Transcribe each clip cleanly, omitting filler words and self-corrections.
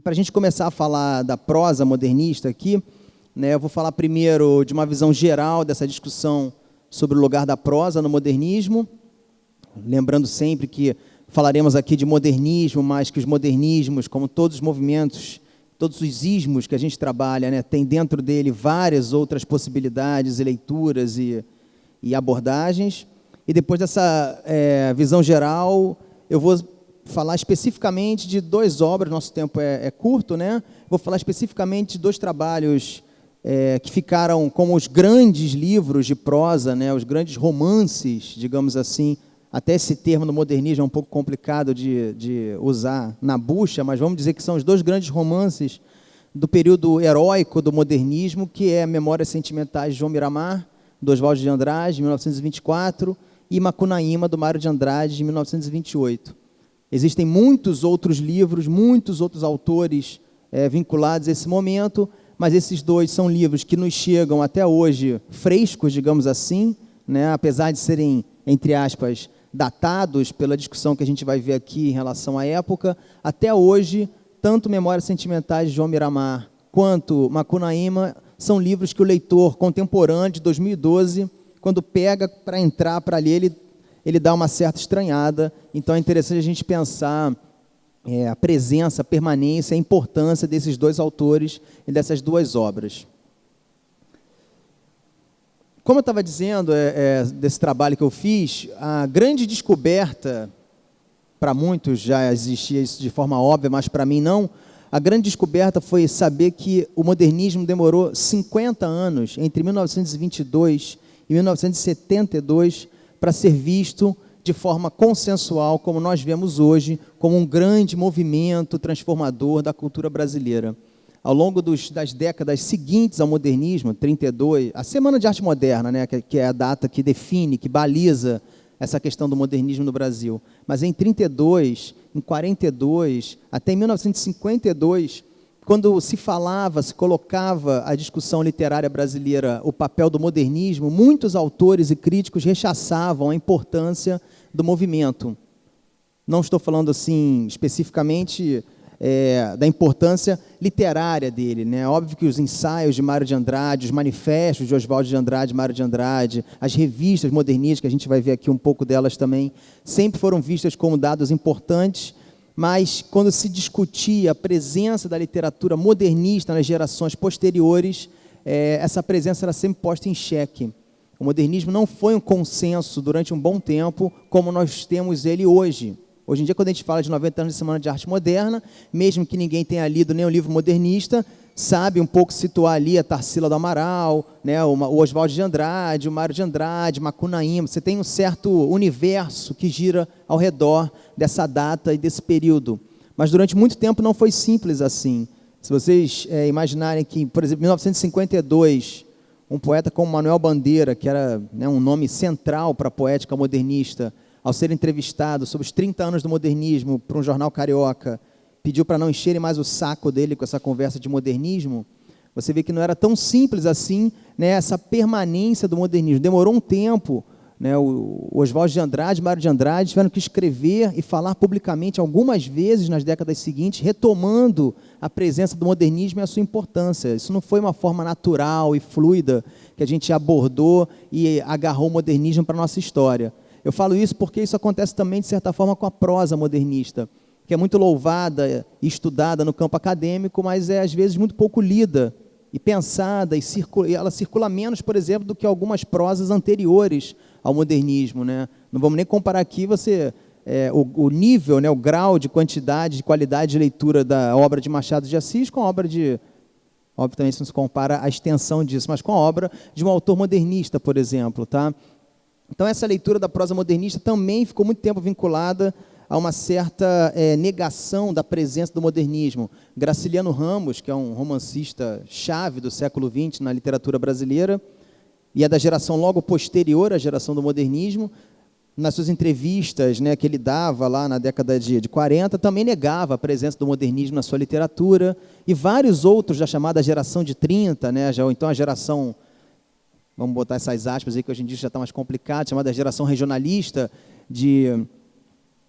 para a gente começar a falar da prosa modernista aqui, né, eu vou falar primeiro de uma visão geral dessa discussão sobre o lugar da prosa no modernismo, lembrando sempre que falaremos aqui de modernismo, mas que os modernismos, como todos os movimentos, todos os ismos que a gente trabalha, né, tem dentro dele várias outras possibilidades e leituras e abordagens. E depois dessa visão geral, eu vou falar especificamente de duas obras, nosso tempo é curto, né? Vou falar especificamente de dois trabalhos que ficaram como os grandes livros de prosa, né? Os grandes romances, digamos assim. Até esse termo no modernismo é um pouco complicado de usar na bucha, mas vamos dizer que são os dois grandes romances do período heróico do modernismo, que é Memórias Sentimentais de João Miramar, do Oswald de Andrade, de 1924, e Macunaíma, do Mário de Andrade, de 1928. Existem muitos outros livros, muitos outros autores vinculados a esse momento, mas esses dois são livros que nos chegam até hoje frescos, digamos assim, né? Apesar de serem, entre aspas, datados pela discussão que a gente vai ver aqui em relação à época, até hoje, tanto Memórias Sentimentais de João Miramar quanto Macunaíma são livros que o leitor contemporâneo de 2012, quando pega para entrar para ler, ele dá uma certa estranhada. Então é interessante a gente pensar a presença, a permanência, a importância desses dois autores e dessas duas obras. Como eu estava dizendo, desse trabalho que eu fiz, a grande descoberta, para muitos já existia isso de forma óbvia, mas para mim não, a grande descoberta foi saber que o modernismo demorou 50 anos, entre 1922 e 1972, para ser visto de forma consensual, como nós vemos hoje, como um grande movimento transformador da cultura brasileira. Ao longo das décadas seguintes ao modernismo, 32, a Semana de Arte Moderna, né, que é a data que define, que baliza essa questão do modernismo no Brasil. Mas em 32, em 42, até em 1952, quando se falava, se colocava a discussão literária brasileira, o papel do modernismo, muitos autores e críticos rechaçavam a importância do movimento. Não estou falando assim especificamente da importância literária dele, né? Óbvio que os ensaios de Mário de Andrade, os manifestos de Oswald de Andrade, Mário de Andrade, as revistas modernistas, que a gente vai ver aqui um pouco delas também, sempre foram vistas como dados importantes, mas quando se discutia a presença da literatura modernista nas gerações posteriores, essa presença era sempre posta em xeque. O modernismo não foi um consenso durante um bom tempo, como nós temos ele hoje. Hoje em dia, quando a gente fala de 90 anos de Semana de Arte Moderna, mesmo que ninguém tenha lido nenhum livro modernista, sabe um pouco situar ali a Tarsila do Amaral, né, o Oswald de Andrade, o Mário de Andrade, Macunaíma. Você tem um certo universo que gira ao redor dessa data e desse período. Mas durante muito tempo não foi simples assim. Se vocês imaginarem que, por exemplo, em 1952, um poeta como Manuel Bandeira, que era, né, um nome central para a poética modernista, ao ser entrevistado sobre os 30 anos do modernismo para um jornal carioca, pediu para não encherem mais o saco dele com essa conversa de modernismo. Você vê que não era tão simples assim, né, essa permanência do modernismo. Demorou um tempo, né, o Oswald de Andrade, Mário de Andrade, tiveram que escrever e falar publicamente algumas vezes nas décadas seguintes, retomando a presença do modernismo e a sua importância. Isso não foi uma forma natural e fluida que a gente abordou e agarrou o modernismo para a nossa história. Eu falo isso porque isso acontece também, de certa forma, com a prosa modernista, que é muito louvada e estudada no campo acadêmico, mas é, às vezes, muito pouco lida e pensada, e ela circula menos, por exemplo, do que algumas prosas anteriores ao modernismo, né? Não vamos nem comparar aqui o nível, né, o grau de quantidade, de qualidade de leitura da obra de Machado de Assis com a obra de... Obviamente não se compara a extensão disso, mas com a obra de um autor modernista, por exemplo, tá? Então, essa leitura da prosa modernista também ficou muito tempo vinculada a uma certa negação da presença do modernismo. Graciliano Ramos, que é um romancista chave do século XX na literatura brasileira, e é da geração logo posterior à geração do modernismo, nas suas entrevistas, né, que ele dava lá na década de 40, também negava a presença do modernismo na sua literatura, e vários outros da chamada geração de 30, né, ou então a geração... Vamos botar essas aspas aí, que hoje em dia já está mais complicado, chamada geração regionalista, de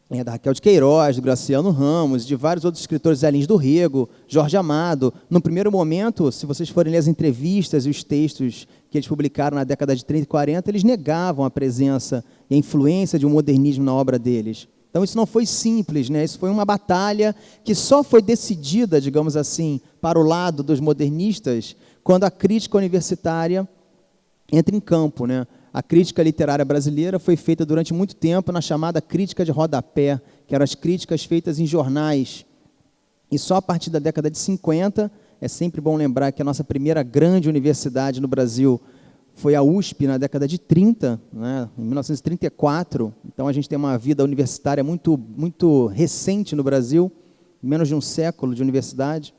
da Raquel de Queiroz, do Graciano Ramos, de vários outros escritores, Zé Lins do Rego, Jorge Amado. No primeiro momento, se vocês forem ler as entrevistas e os textos que eles publicaram na década de 30 e 40, eles negavam a presença e a influência de um modernismo na obra deles. Então, isso não foi simples, né? Isso foi uma batalha que só foi decidida, digamos assim, para o lado dos modernistas, quando a crítica universitária entra em campo, né? A crítica literária brasileira foi feita durante muito tempo na chamada crítica de rodapé, que eram as críticas feitas em jornais. E só a partir da década de 50, é sempre bom lembrar que a nossa primeira grande universidade no Brasil foi a USP na década de 30, né, em 1934. Então, a gente tem uma vida universitária muito, muito recente no Brasil, menos de um século de universidade.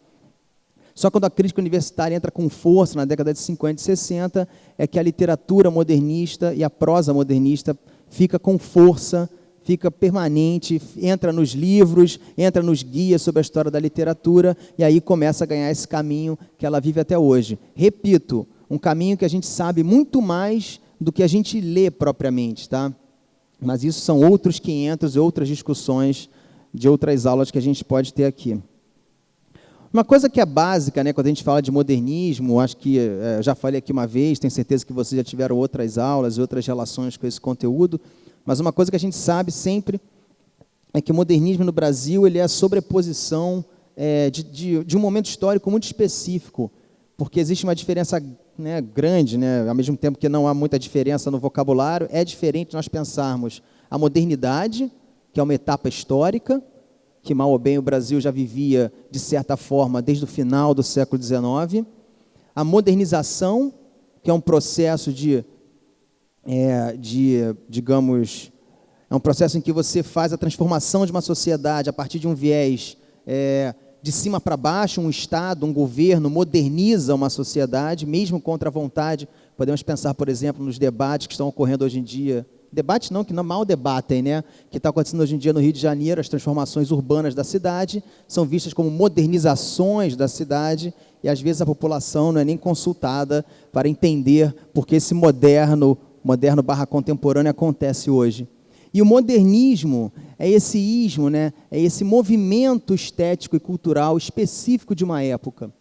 Só quando a crítica universitária entra com força na década de 50 e 60, é que a literatura modernista e a prosa modernista fica com força, fica permanente, entra nos livros, entra nos guias sobre a história da literatura, e aí começa a ganhar esse caminho que ela vive até hoje. Repito, um caminho que a gente sabe muito mais do que a gente lê propriamente, tá? Mas isso são outros 500 e outras discussões de outras aulas que a gente pode ter aqui. Uma coisa que é básica, né, quando a gente fala de modernismo, acho que já falei aqui uma vez, tenho certeza que vocês já tiveram outras aulas e outras relações com esse conteúdo, mas uma coisa que a gente sabe sempre é que o modernismo no Brasil ele é a sobreposição de um momento histórico muito específico, porque existe uma diferença, né, grande, né, ao mesmo tempo que não há muita diferença no vocabulário, é diferente nós pensarmos a modernidade, que é uma etapa histórica, que mal ou bem o Brasil já vivia, de certa forma, desde o final do século XIX. A modernização, que é um processo digamos, é um processo em que você faz a transformação de uma sociedade a partir de um viés de cima para baixo, um Estado, um governo moderniza uma sociedade, mesmo contra a vontade. Podemos pensar, por exemplo, nos debates que estão ocorrendo hoje em dia. Debate não, que não mal debatem, né? Que está acontecendo hoje em dia no Rio de Janeiro, as transformações urbanas da cidade são vistas como modernizações da cidade e às vezes a população não é nem consultada para entender por que esse moderno barra contemporâneo acontece hoje. E o modernismo é esse ismo, né? É esse movimento estético e cultural específico de uma época.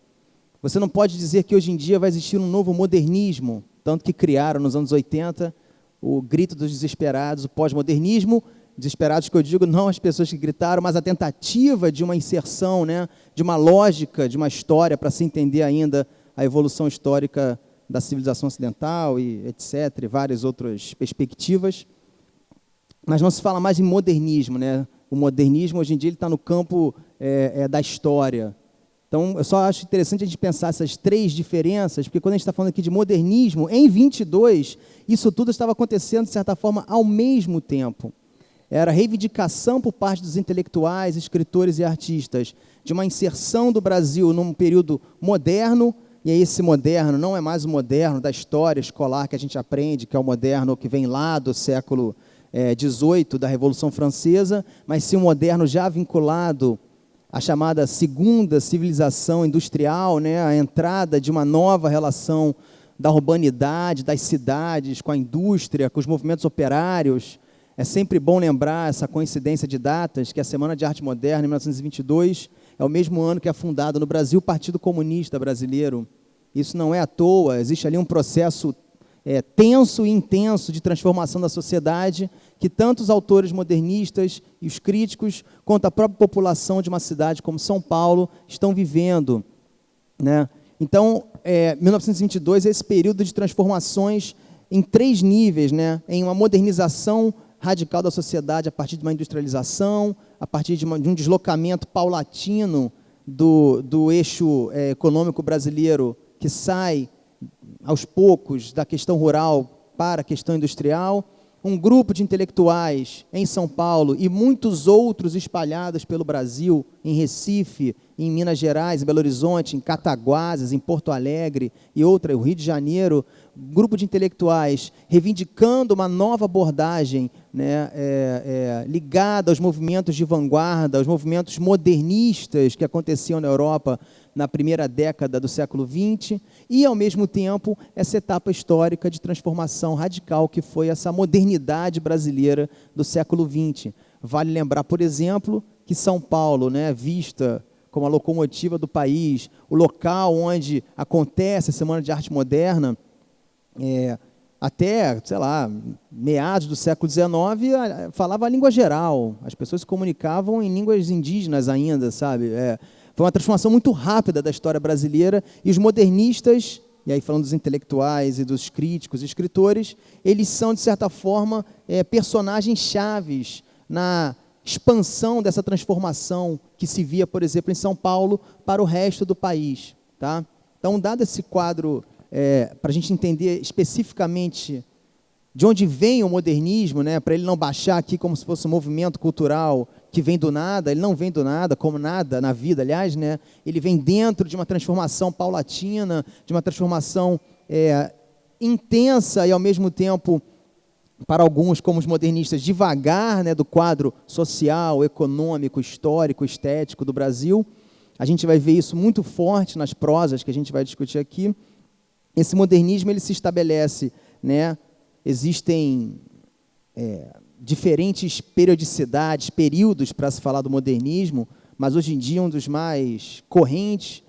Você não pode dizer que hoje em dia vai existir um novo modernismo, tanto que criaram nos anos 80 o grito dos desesperados, o pós-modernismo, desesperados que eu digo, não as pessoas que gritaram, mas a tentativa de uma inserção, né, de uma lógica, de uma história para se entender ainda a evolução histórica da civilização ocidental e etc., e várias outras perspectivas. Mas não se fala mais em modernismo, né? O modernismo, hoje em dia, ele está no campo da história. Então, eu só acho interessante a gente pensar essas três diferenças, porque quando a gente está falando aqui de modernismo, em 22, isso tudo estava acontecendo, de certa forma, ao mesmo tempo. Era reivindicação por parte dos intelectuais, escritores e artistas de uma inserção do Brasil num período moderno, e aí esse moderno não é mais o moderno da história escolar que a gente aprende, que é o moderno que vem lá do século XVIII, da Revolução Francesa, mas sim um moderno já vinculado a chamada segunda civilização industrial, né, a entrada de uma nova relação da urbanidade, das cidades, com a indústria, com os movimentos operários. É sempre bom lembrar essa coincidência de datas, que a Semana de Arte Moderna, em 1922, é o mesmo ano que é fundado no Brasil o Partido Comunista Brasileiro. Isso não é à toa, existe ali um processo tenso e intenso de transformação da sociedade, que tanto os autores modernistas e os críticos, quanto a própria população de uma cidade como São Paulo, estão vivendo, né? Então, 1922 é esse período de transformações em três níveis, né? Em uma modernização radical da sociedade a partir de uma industrialização, a partir de um deslocamento paulatino do eixo econômico brasileiro, que sai aos poucos da questão rural para a questão industrial, um grupo de intelectuais em São Paulo e muitos outros espalhados pelo Brasil, em Recife, em Minas Gerais, em Belo Horizonte, em Cataguases, em Porto Alegre e outra, o Rio de Janeiro, grupo de intelectuais reivindicando uma nova abordagem, né, ligada aos movimentos de vanguarda, aos movimentos modernistas que aconteciam na Europa na primeira década do século XX, e, ao mesmo tempo, essa etapa histórica de transformação radical que foi essa modernidade brasileira do século XX. Vale lembrar, por exemplo, que São Paulo, né, vista como a locomotiva do país, o local onde acontece a Semana de Arte Moderna, até, sei lá, meados do século XIX, falava a língua geral. As pessoas se comunicavam em línguas indígenas ainda, sabe? Foi uma transformação muito rápida da história brasileira, e os modernistas, e aí falando dos intelectuais e dos críticos e escritores, eles são, de certa forma, personagens chaves na expansão dessa transformação que se via, por exemplo, em São Paulo para o resto do país. Tá? Então, dado esse quadro, para a gente entender especificamente de onde vem o modernismo, né, para ele não baixar aqui como se fosse um movimento cultural que vem do nada, ele não vem do nada, como nada na vida, aliás, né, ele vem dentro de uma transformação paulatina, de uma transformação intensa e, ao mesmo tempo, para alguns, como os modernistas, devagar, né, do quadro social, econômico, histórico, estético do Brasil. A gente vai ver isso muito forte nas prosas que a gente vai discutir aqui. Esse modernismo ele se estabelece, né, existem diferentes periodicidades, períodos para se falar do modernismo, mas hoje em dia um dos mais correntes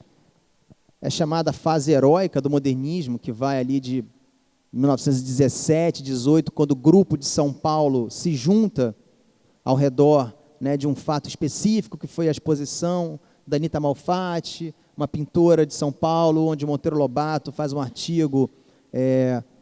é chamada fase heróica do modernismo, que vai ali de 1917, 18, quando o grupo de São Paulo se junta ao redor, né, de um fato específico, que foi a exposição da Anita Malfatti, uma pintora de São Paulo, onde Monteiro Lobato faz um artigo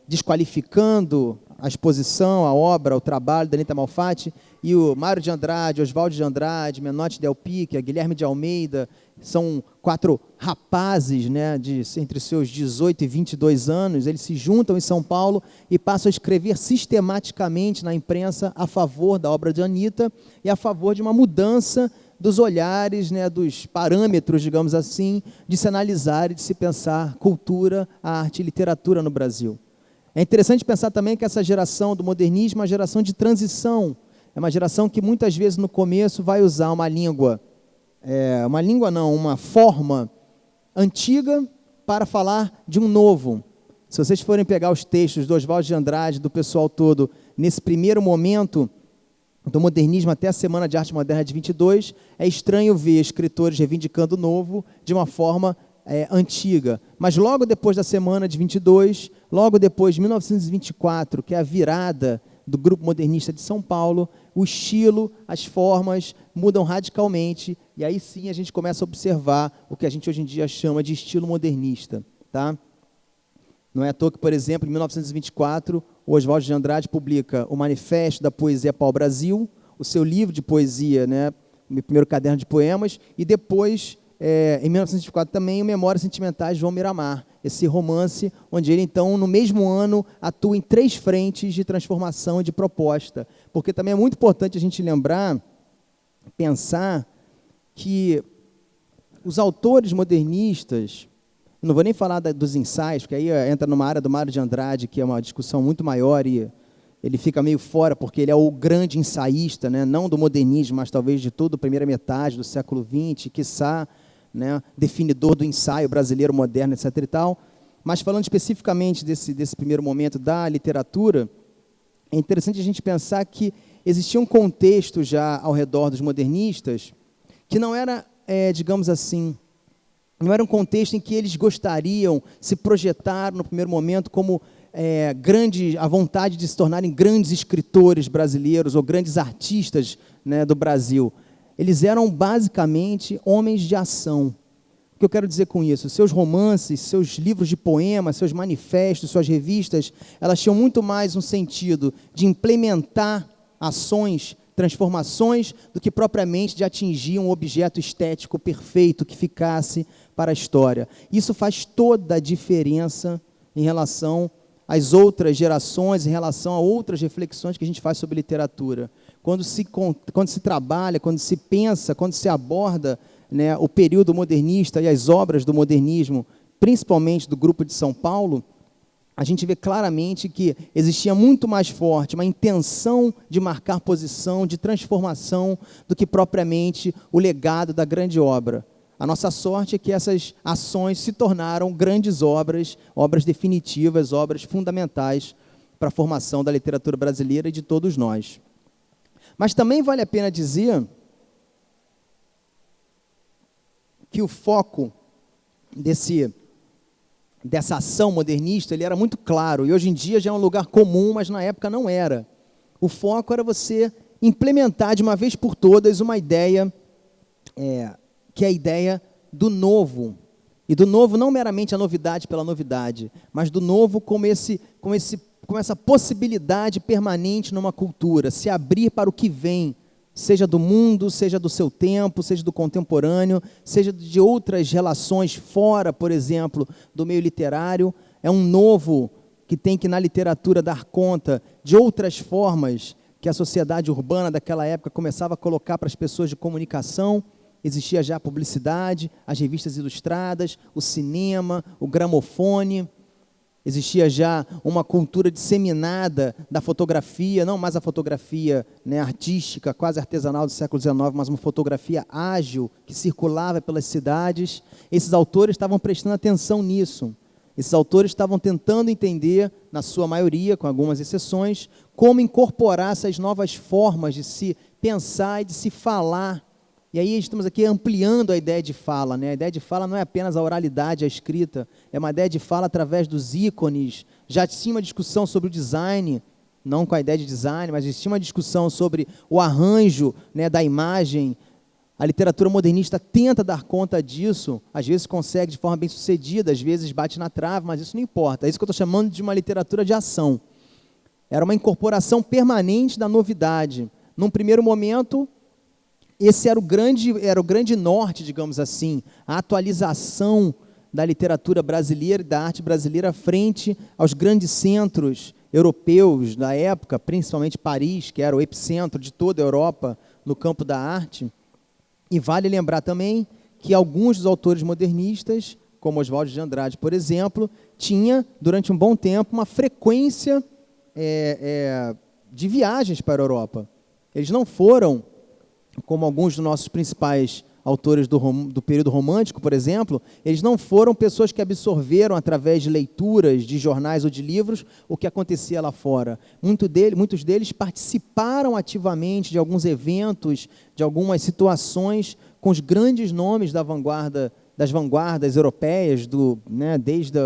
desqualificando a exposição, a obra, o trabalho da Anita Malfatti, e o Mário de Andrade, Oswaldo de Andrade, Menotti Del Pique, Guilherme de Almeida, são 4 rapazes, né, entre seus 18 e 22 anos, eles se juntam em São Paulo e passam a escrever sistematicamente na imprensa a favor da obra de Anita e a favor de uma mudança dos olhares, né, dos parâmetros, digamos assim, de se analisar e de se pensar cultura, arte e literatura no Brasil. É interessante pensar também que essa geração do modernismo é uma geração de transição, é uma geração que muitas vezes no começo vai usar uma forma antiga para falar de um novo. Se vocês forem pegar os textos do Oswaldo de Andrade, do pessoal todo, nesse primeiro momento do modernismo até a Semana de Arte Moderna de 22, é estranho ver escritores reivindicando o novo de uma forma antiga. Mas logo depois da Semana de 22, logo depois de 1924, que é a virada do Grupo Modernista de São Paulo, o estilo, as formas mudam radicalmente, e aí sim a gente começa a observar o que a gente hoje em dia chama de estilo modernista. Tá? Não é à toa que, por exemplo, em 1924, o Oswaldo de Andrade publica o Manifesto da Poesia Pau-Brasil, o seu livro de poesia, né, o primeiro caderno de poemas, e depois, em 1924 também, o Memórias Sentimentais de João Miramar, esse romance onde ele, então, no mesmo ano, atua em 3 frentes de transformação e de proposta. Porque também é muito importante a gente lembrar, pensar que os autores modernistas, não vou nem falar dos ensaios, porque aí entra numa área do Mário de Andrade, que é uma discussão muito maior, e ele fica meio fora, porque ele é o grande ensaísta, né, não do modernismo, mas talvez de toda a primeira metade do século XX, quiçá, né, definidor do ensaio brasileiro moderno, etc. e tal. Mas falando especificamente desse primeiro momento da literatura, é interessante a gente pensar que existia um contexto já ao redor dos modernistas que não era, digamos assim, não era um contexto em que eles gostariam, se projetar no primeiro momento como a vontade de se tornarem grandes escritores brasileiros ou grandes artistas, né, do Brasil. Eles eram basicamente homens de ação. O que eu quero dizer com isso? Seus romances, seus livros de poemas, seus manifestos, suas revistas, elas tinham muito mais um sentido de implementar ações, transformações, do que propriamente de atingir um objeto estético perfeito que ficasse para a história. Isso faz toda a diferença em relação às outras gerações, em relação a outras reflexões que a gente faz sobre literatura. Quando se trabalha, quando se pensa, quando se aborda, né, o período modernista e as obras do modernismo, principalmente do Grupo de São Paulo, a gente vê claramente que existia muito mais forte uma intenção de marcar posição, de transformação, do que propriamente o legado da grande obra. A nossa sorte é que essas ações se tornaram grandes obras, obras definitivas, obras fundamentais para a formação da literatura brasileira e de todos nós. Mas também vale a pena dizer que o foco dessa ação modernista, ele era muito claro, e hoje em dia já é um lugar comum, mas na época não era. O foco era você implementar de uma vez por todas uma ideia, que é a ideia do novo. E do novo não meramente a novidade pela novidade, mas do novo como essa possibilidade permanente numa cultura, se abrir para o que vem, seja do mundo, seja do seu tempo, seja do contemporâneo, seja de outras relações fora, por exemplo, do meio literário. É um novo que tem que, na literatura, dar conta de outras formas que a sociedade urbana daquela época começava a colocar para as pessoas de comunicação. Existia já a publicidade, as revistas ilustradas, o cinema, o gramofone. Existia já uma cultura disseminada da fotografia, não mais a fotografia, né, artística, quase artesanal do século XIX, mas uma fotografia ágil que circulava pelas cidades. Esses autores estavam prestando atenção nisso. Esses autores estavam tentando entender, na sua maioria, com algumas exceções, como incorporar essas novas formas de se pensar e de se falar. E aí estamos aqui ampliando a ideia de fala, né? A ideia de fala não é apenas a oralidade, a escrita, é uma ideia de fala através dos ícones. Já tinha uma discussão sobre o design, não com a ideia de design, mas existia uma discussão sobre o arranjo, né, da imagem. A literatura modernista tenta dar conta disso, às vezes consegue de forma bem sucedida, às vezes bate na trave, mas isso não importa. É isso que eu estou chamando de uma literatura de ação. Era uma incorporação permanente da novidade. Num primeiro momento, esse era o grande norte, digamos assim, a atualização da literatura brasileira e da arte brasileira frente aos grandes centros europeus da época, principalmente Paris, que era o epicentro de toda a Europa no campo da arte. E vale lembrar também que alguns dos autores modernistas, como Oswald de Andrade, por exemplo, tinha, durante um bom tempo, uma frequência de viagens para a Europa. Eles não foram, como alguns dos nossos principais autores do período romântico, por exemplo, eles não foram pessoas que absorveram através de leituras de jornais ou de livros o que acontecia lá fora. Muitos deles participaram ativamente de alguns eventos, de algumas situações com os grandes nomes das vanguardas europeias, né, desde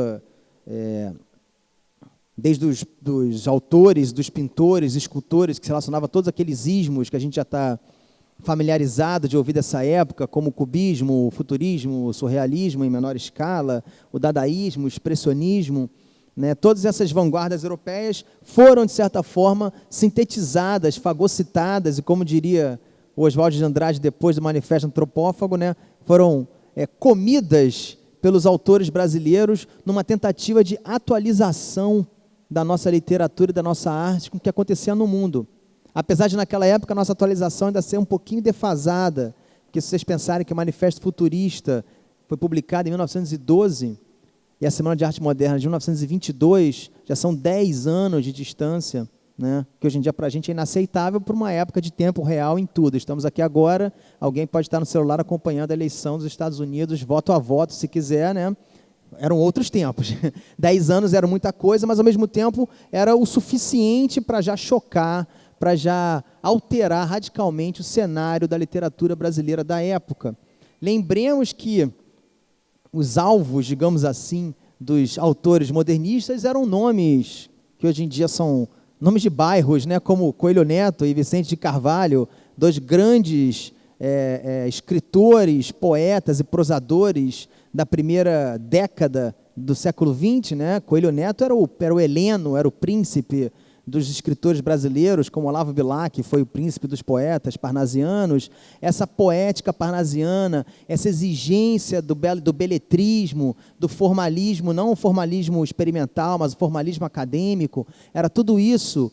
os autores, dos pintores, escultores, que se relacionavam a todos aqueles ismos que a gente já está familiarizado de ouvir dessa época, como o cubismo, o futurismo, o surrealismo em menor escala, o dadaísmo, o expressionismo, né? Todas essas vanguardas europeias foram, de certa forma, sintetizadas, fagocitadas, e como diria o Oswald de Andrade depois do Manifesto Antropófago, né? Foram comidas pelos autores brasileiros numa tentativa de atualização da nossa literatura e da nossa arte com o que acontecia no mundo. Apesar de, naquela época, a nossa atualização ainda ser um pouquinho defasada, porque se vocês pensarem que o Manifesto Futurista foi publicado em 1912, e a Semana de Arte Moderna de 1922, já são 10 anos de distância, né? Que hoje em dia para a gente é inaceitável por uma época de tempo real em tudo. Estamos aqui agora, alguém pode estar no celular acompanhando a eleição dos Estados Unidos, voto a voto, se quiser, né? Eram outros tempos. 10 anos era muita coisa, mas ao mesmo tempo era o suficiente para já chocar, para já alterar radicalmente o cenário da literatura brasileira da época. Lembremos que os alvos, digamos assim, dos autores modernistas eram nomes que hoje em dia são nomes de bairros, né, como Coelho Neto e Vicente de Carvalho, dois grandes escritores, poetas e prosadores da primeira década do século XX. Né? Coelho Neto era o Heleno, era o príncipe dos escritores brasileiros, como Olavo Bilac, que foi o príncipe dos poetas parnasianos. Essa poética parnasiana, essa exigência do beletrismo, do formalismo, não o formalismo experimental, mas o formalismo acadêmico, era tudo isso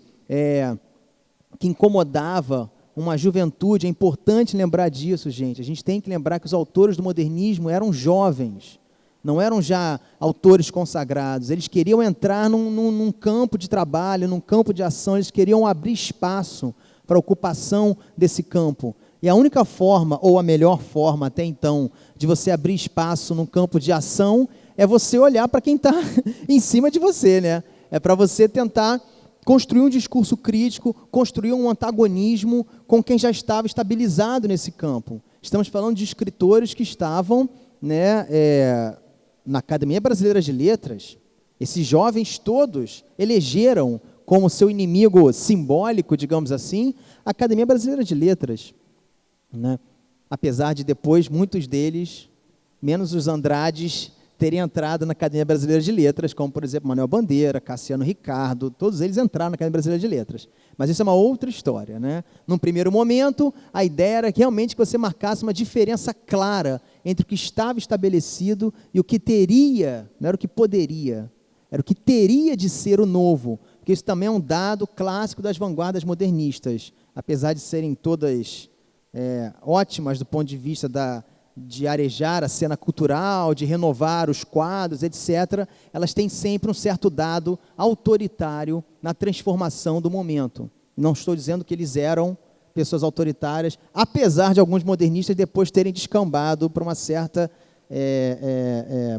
que incomodava uma juventude. É importante lembrar disso, gente. A gente tem que lembrar que os autores do modernismo eram jovens, não eram já autores consagrados. Eles queriam entrar num campo de trabalho, num campo de ação, eles queriam abrir espaço para a ocupação desse campo. E a única forma, ou a melhor forma até então, de você abrir espaço num campo de ação, é você olhar para quem está em cima de você, né? É para você tentar construiu um discurso crítico, construiu um antagonismo com quem já estava estabilizado nesse campo. Estamos falando de escritores que estavam, né, na Academia Brasileira de Letras. Esses jovens todos elegeram como seu inimigo simbólico, digamos assim, a Academia Brasileira de Letras, né? Apesar de depois muitos deles, menos os Andrades, terem entrado na Academia Brasileira de Letras, como, por exemplo, Manuel Bandeira, Cassiano Ricardo, todos eles entraram na Academia Brasileira de Letras. Mas isso é uma outra história, né? Num primeiro momento, a ideia era que realmente você marcasse uma diferença clara entre o que estava estabelecido e o que teria, não era o que poderia, era o que teria de ser o novo, porque isso também é um dado clássico das vanguardas modernistas, apesar de serem todas ótimas do ponto de vista de arejar a cena cultural, de renovar os quadros, etc., elas têm sempre um certo dado autoritário na transformação do momento. Não estou dizendo que eles eram pessoas autoritárias, apesar de alguns modernistas depois terem descambado para uma certa,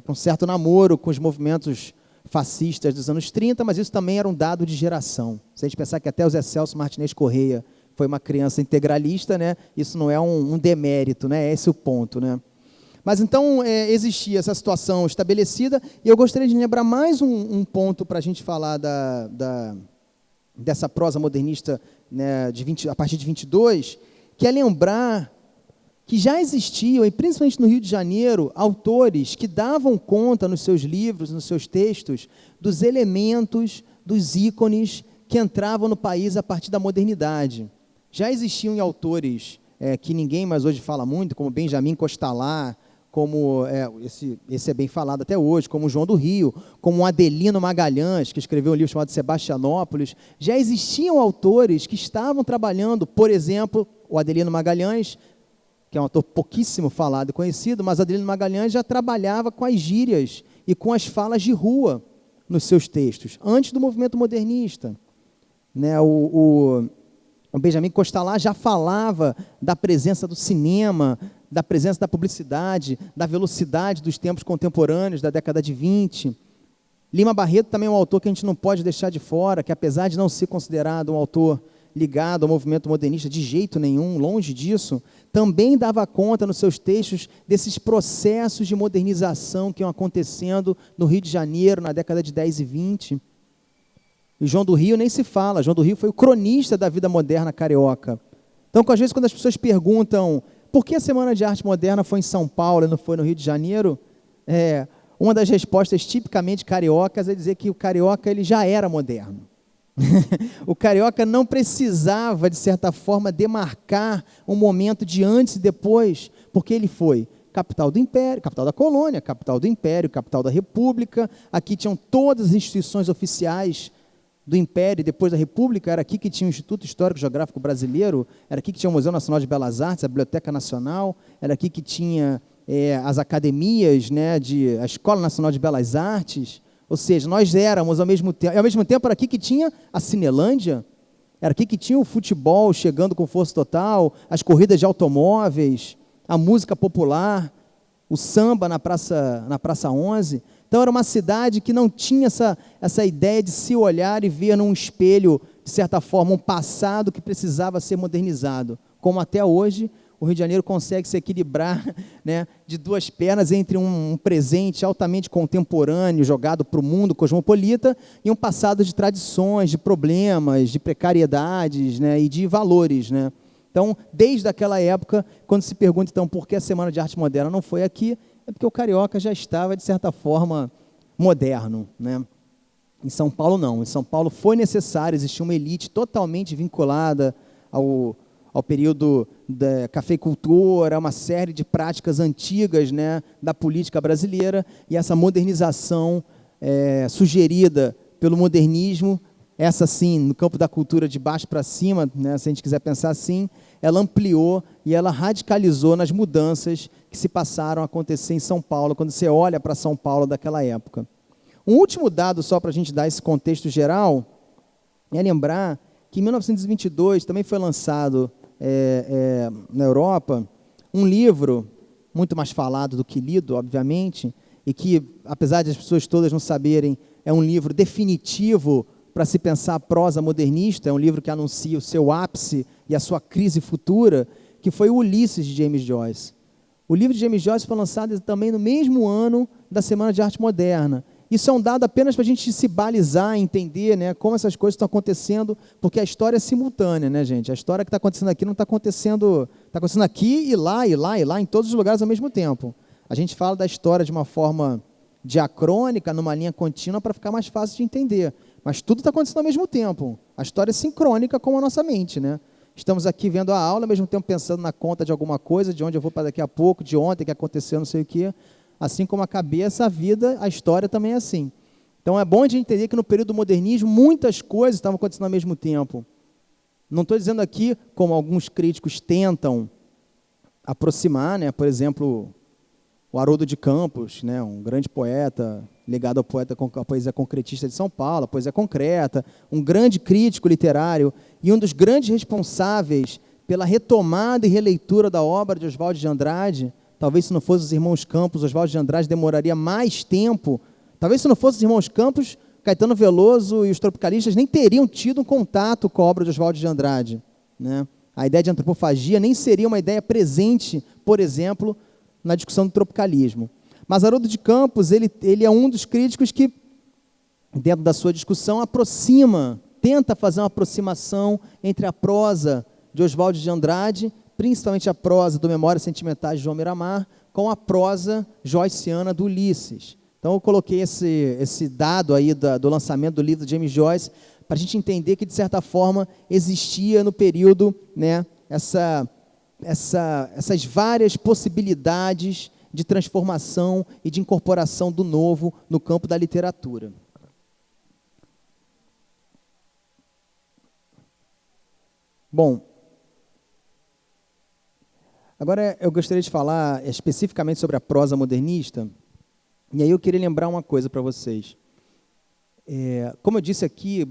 para um certo namoro com os movimentos fascistas dos anos 30, mas isso também era um dado de geração. Se a gente pensar que até o Zé Celso Martinez Correia foi uma criança integralista, né? Isso não é um demérito, né? É esse o ponto, né? Mas então existia essa situação estabelecida, e eu gostaria de lembrar mais um ponto para a gente falar dessa prosa modernista, né, a partir de 22, que é lembrar que já existiam, e principalmente no Rio de Janeiro, autores que davam conta nos seus livros, nos seus textos, dos elementos, dos ícones que entravam no país a partir da modernidade. Já existiam autores que ninguém mais hoje fala muito, como Benjamin Constant, como esse é bem falado até hoje, como João do Rio, como Adelino Magalhães, que escreveu um livro chamado Sebastianópolis. Já existiam autores que estavam trabalhando, por exemplo, o Adelino Magalhães, que é um autor pouquíssimo falado e conhecido, mas Adelino Magalhães já trabalhava com as gírias e com as falas de rua nos seus textos, antes do movimento modernista, né? O Benjamin Constant já falava da presença do cinema, da presença da publicidade, da velocidade dos tempos contemporâneos, da década de 20. Lima Barreto também é um autor que a gente não pode deixar de fora, que apesar de não ser considerado um autor ligado ao movimento modernista de jeito nenhum, longe disso, também dava conta nos seus textos desses processos de modernização que iam acontecendo no Rio de Janeiro, na década de 10 e 20. E João do Rio nem se fala. João do Rio foi o cronista da vida moderna carioca. Então, às vezes, quando as pessoas perguntam por que a Semana de Arte Moderna foi em São Paulo e não foi no Rio de Janeiro, uma das respostas tipicamente cariocas é dizer que o carioca ele já era moderno. O carioca não precisava, de certa forma, demarcar um momento de antes e depois, porque ele foi capital do Império, capital da colônia, capital do Império, capital da República. Aqui tinham todas as instituições oficiais do Império e depois da República. Era aqui que tinha o Instituto Histórico Geográfico Brasileiro, era aqui que tinha o Museu Nacional de Belas Artes, a Biblioteca Nacional, era aqui que tinha as academias, né, a Escola Nacional de Belas Artes. Ou seja, nós éramos ao mesmo tempo era aqui que tinha a Cinelândia, era aqui que tinha o futebol chegando com força total, as corridas de automóveis, a música popular, o samba na Praça 11. Então era uma cidade que não tinha essa ideia de se olhar e ver num espelho, de certa forma, um passado que precisava ser modernizado, como até hoje o Rio de Janeiro consegue se equilibrar, né, de duas pernas entre um presente altamente contemporâneo, jogado para o mundo cosmopolita, e um passado de tradições, de problemas, de precariedades, né, e de valores, né? Então, desde aquela época, quando se pergunta, então, por que a Semana de Arte Moderna não foi aqui, é porque o carioca já estava, de certa forma, moderno, né? Em São Paulo, não. Em São Paulo foi necessário, existia uma elite totalmente vinculada ao período da cafeicultura, uma série de práticas antigas, né, da política brasileira, e essa modernização sugerida pelo modernismo, essa sim, no campo da cultura de baixo para cima, né, se a gente quiser pensar assim, ela ampliou e ela radicalizou nas mudanças que se passaram a acontecer em São Paulo, quando você olha para São Paulo daquela época. Um último dado, só para a gente dar esse contexto geral, é lembrar que em 1922 também foi lançado na Europa um livro, muito mais falado do que lido, obviamente, e que, apesar de as pessoas todas não saberem, é um livro definitivo para se pensar a prosa modernista, é um livro que anuncia o seu ápice e a sua crise futura, que foi o Ulisses, de James Joyce. O livro de James Joyce foi lançado também no mesmo ano da Semana de Arte Moderna. Isso é um dado apenas para a gente se balizar, entender, né, como essas coisas estão acontecendo, porque a história é simultânea, né, gente? A história que está acontecendo aqui não está acontecendo aqui e lá, e lá, e lá, em todos os lugares ao mesmo tempo. A gente fala da história de uma forma diacrônica, numa linha contínua, para ficar mais fácil de entender. Mas tudo está acontecendo ao mesmo tempo. A história é sincrônica com a nossa mente, né? Estamos aqui vendo a aula, ao mesmo tempo pensando na conta de alguma coisa, de onde eu vou para daqui a pouco, de ontem, que aconteceu, não sei o quê. Assim como a cabeça, a vida, a história também é assim. Então é bom a gente entender que no período do modernismo, muitas coisas estavam acontecendo ao mesmo tempo. Não estou dizendo aqui, como alguns críticos tentam aproximar, né? Por exemplo, o Haroldo de Campos, né? Um grande poeta, ligado à poesia concretista de São Paulo, a poesia concreta, um grande crítico literário e um dos grandes responsáveis pela retomada e releitura da obra de Oswald de Andrade. Talvez se não fosse os irmãos Campos, Oswald de Andrade demoraria mais tempo. Talvez se não fosse os irmãos Campos, Caetano Veloso e os tropicalistas nem teriam tido um contato com a obra de Oswald de Andrade, né? A ideia de antropofagia nem seria uma ideia presente, por exemplo, na discussão do tropicalismo. Mas Haroldo de Campos, ele é um dos críticos que, dentro da sua discussão, tenta fazer uma aproximação entre a prosa de Oswald de Andrade, principalmente a prosa do Memórias Sentimentais de João Miramar, com a prosa joyciana do Ulisses. Então, eu coloquei esse dado aí do lançamento do livro de James Joyce, para a gente entender que, de certa forma, existia no período, né, essas várias possibilidades de transformação e de incorporação do novo no campo da literatura. Bom, agora eu gostaria de falar especificamente sobre a prosa modernista, e aí eu queria lembrar uma coisa para vocês. Como eu disse aqui,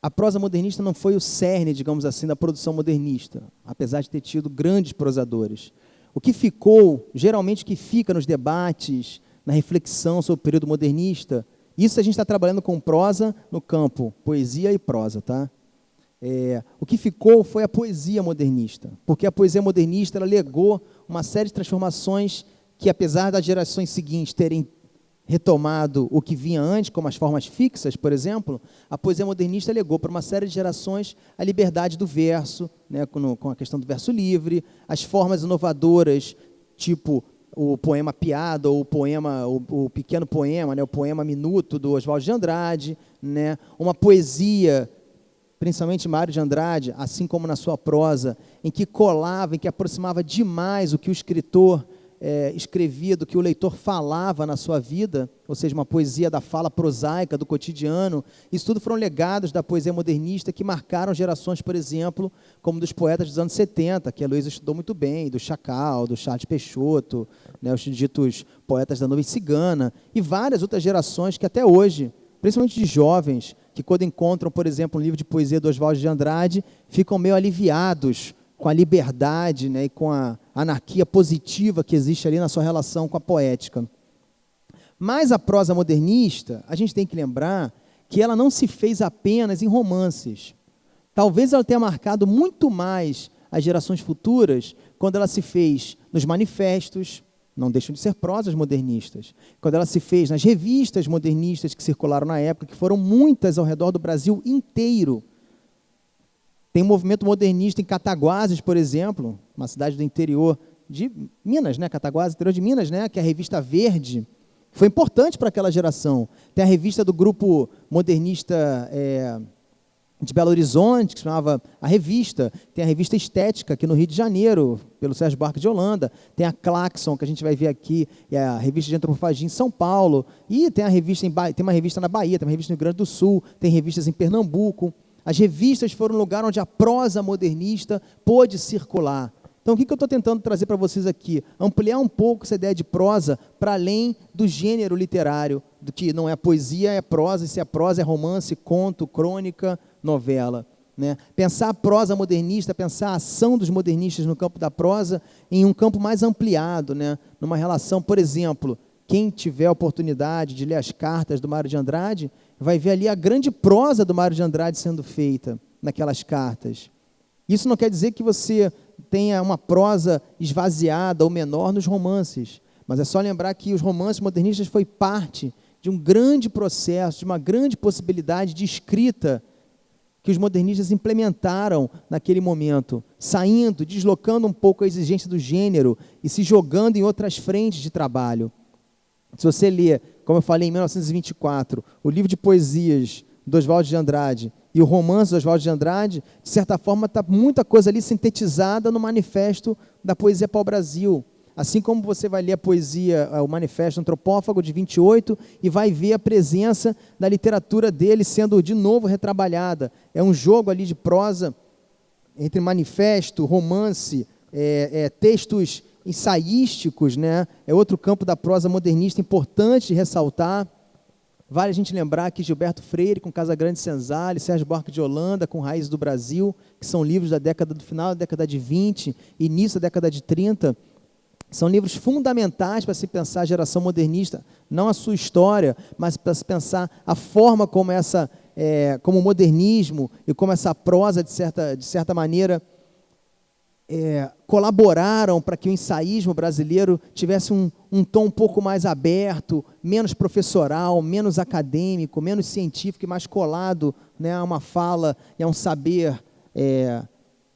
a prosa modernista não foi o cerne, digamos assim, da produção modernista, apesar de ter tido grandes prosadores. O que ficou, geralmente o que fica nos debates, na reflexão sobre o período modernista, isso a gente está trabalhando com prosa no campo, poesia e prosa, tá? O que ficou foi a poesia modernista, porque a poesia modernista ela legou uma série de transformações que, apesar das gerações seguintes terem retomado o que vinha antes, como as formas fixas, por exemplo, a poesia modernista legou para uma série de gerações a liberdade do verso, né, com a questão do verso livre, as formas inovadoras, tipo o poema piada, ou o pequeno poema, né, o poema minuto do Oswald de Andrade, né, uma poesia, principalmente Mário de Andrade, assim como na sua prosa, em que colava, em que aproximava demais o que o escritor escrevia do que o leitor falava na sua vida, ou seja, uma poesia da fala prosaica, do cotidiano. Isso tudo foram legados da poesia modernista que marcaram gerações, por exemplo, como dos poetas dos anos 70, que a Luísa estudou muito bem, do Chacal, do Charles Peixoto, né, os ditos poetas da nuvem cigana, e várias outras gerações que até hoje, principalmente de jovens, que quando encontram, por exemplo, um livro de poesia do Oswald de Andrade, ficam meio aliviados com a liberdade, né, e com a anarquia positiva que existe ali na sua relação com a poética. Mas a prosa modernista, a gente tem que lembrar que ela não se fez apenas em romances. Talvez ela tenha marcado muito mais as gerações futuras quando ela se fez nos manifestos, não deixam de ser prosas modernistas, quando ela se fez nas revistas modernistas que circularam na época, que foram muitas ao redor do Brasil inteiro. Tem um movimento modernista em Cataguases, por exemplo, uma cidade do interior de Minas, né? Cataguases, interior de Minas, né? Que é a revista Verde, foi importante para aquela geração. Tem a revista do grupo modernista de Belo Horizonte, que se chamava A Revista. Tem a revista Estética, aqui no Rio de Janeiro, pelo Sérgio Buarque de Holanda. Tem a Claxon, que a gente vai ver aqui, é a revista de antropofagia em São Paulo. E tem tem uma revista na Bahia, tem uma revista no Rio Grande do Sul, tem revistas em Pernambuco. As revistas foram um lugar onde a prosa modernista pôde circular. Então, o que eu estou tentando trazer para vocês aqui? Ampliar um pouco essa ideia de prosa para além do gênero literário, do que não é poesia, é prosa, e se é prosa é romance, conto, crônica, novela. Né? Pensar a prosa modernista, pensar a ação dos modernistas no campo da prosa em um campo mais ampliado, né? Numa relação, por exemplo, quem tiver a oportunidade de ler as cartas do Mário de Andrade, vai ver ali a grande prosa do Mário de Andrade sendo feita naquelas cartas. Isso não quer dizer que você tenha uma prosa esvaziada ou menor nos romances, mas é só lembrar que os romances modernistas foi parte de um grande processo, de uma grande possibilidade de escrita que os modernistas implementaram naquele momento, saindo, deslocando um pouco a exigência do gênero e se jogando em outras frentes de trabalho. Se você ler, como eu falei, em 1924, o livro de poesias do Oswald de Andrade e o romance do Oswald de Andrade, de certa forma está muita coisa ali sintetizada no manifesto da poesia pau-brasil. Assim como você vai ler a poesia, o Manifesto Antropófago, de 28, e vai ver a presença da literatura dele sendo, de novo, retrabalhada. É um jogo ali de prosa entre manifesto, romance, textos ensaísticos, né? É outro campo da prosa modernista importante de ressaltar. Vale a gente lembrar que Gilberto Freire, com Casagrande Senzala, Sérgio Buarque de Holanda, com Raízes do Brasil, que são livros do final da década de 20, início da década de 30, são livros fundamentais para se pensar a geração modernista, não a sua história, mas para se pensar a forma como como o modernismo e como essa prosa, de certa maneira, colaboraram para que o ensaísmo brasileiro tivesse um tom um pouco mais aberto, menos professoral, menos acadêmico, menos científico e mais colado, né, a uma fala e a um saber.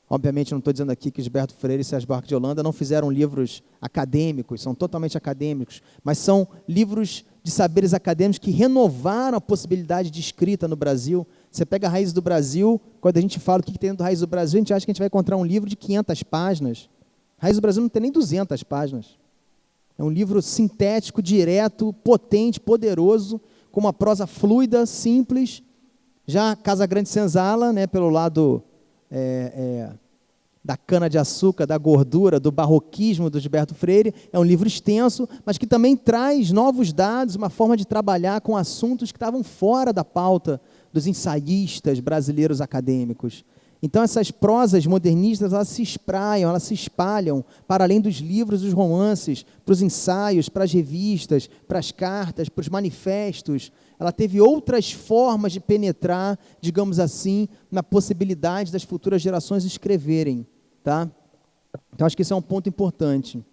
Obviamente, não estou dizendo aqui que Gilberto Freire e Sérgio Buarque de Holanda não fizeram livros acadêmicos, são totalmente acadêmicos, mas são livros de saberes acadêmicos que renovaram a possibilidade de escrita no Brasil. Você pega a Raízes do Brasil, quando a gente fala o que tem dentro da Raízes do Brasil, a gente acha que a gente vai encontrar um livro de 500 páginas. Raízes do Brasil não tem nem 200 páginas. É um livro sintético, direto, potente, poderoso, com uma prosa fluida, simples. Já Casagrande Senzala, né, pelo lado da cana-de-açúcar, da gordura, do barroquismo do Gilberto Freire, é um livro extenso, mas que também traz novos dados, uma forma de trabalhar com assuntos que estavam fora da pauta dos ensaístas brasileiros acadêmicos. Então, essas prosas modernistas, elas se espraiam, elas se espalham para além dos livros, dos romances, para os ensaios, para as revistas, para as cartas, para os manifestos. Ela teve outras formas de penetrar, digamos assim, na possibilidade das futuras gerações escreverem. Tá? Então, acho que esse é um ponto importante.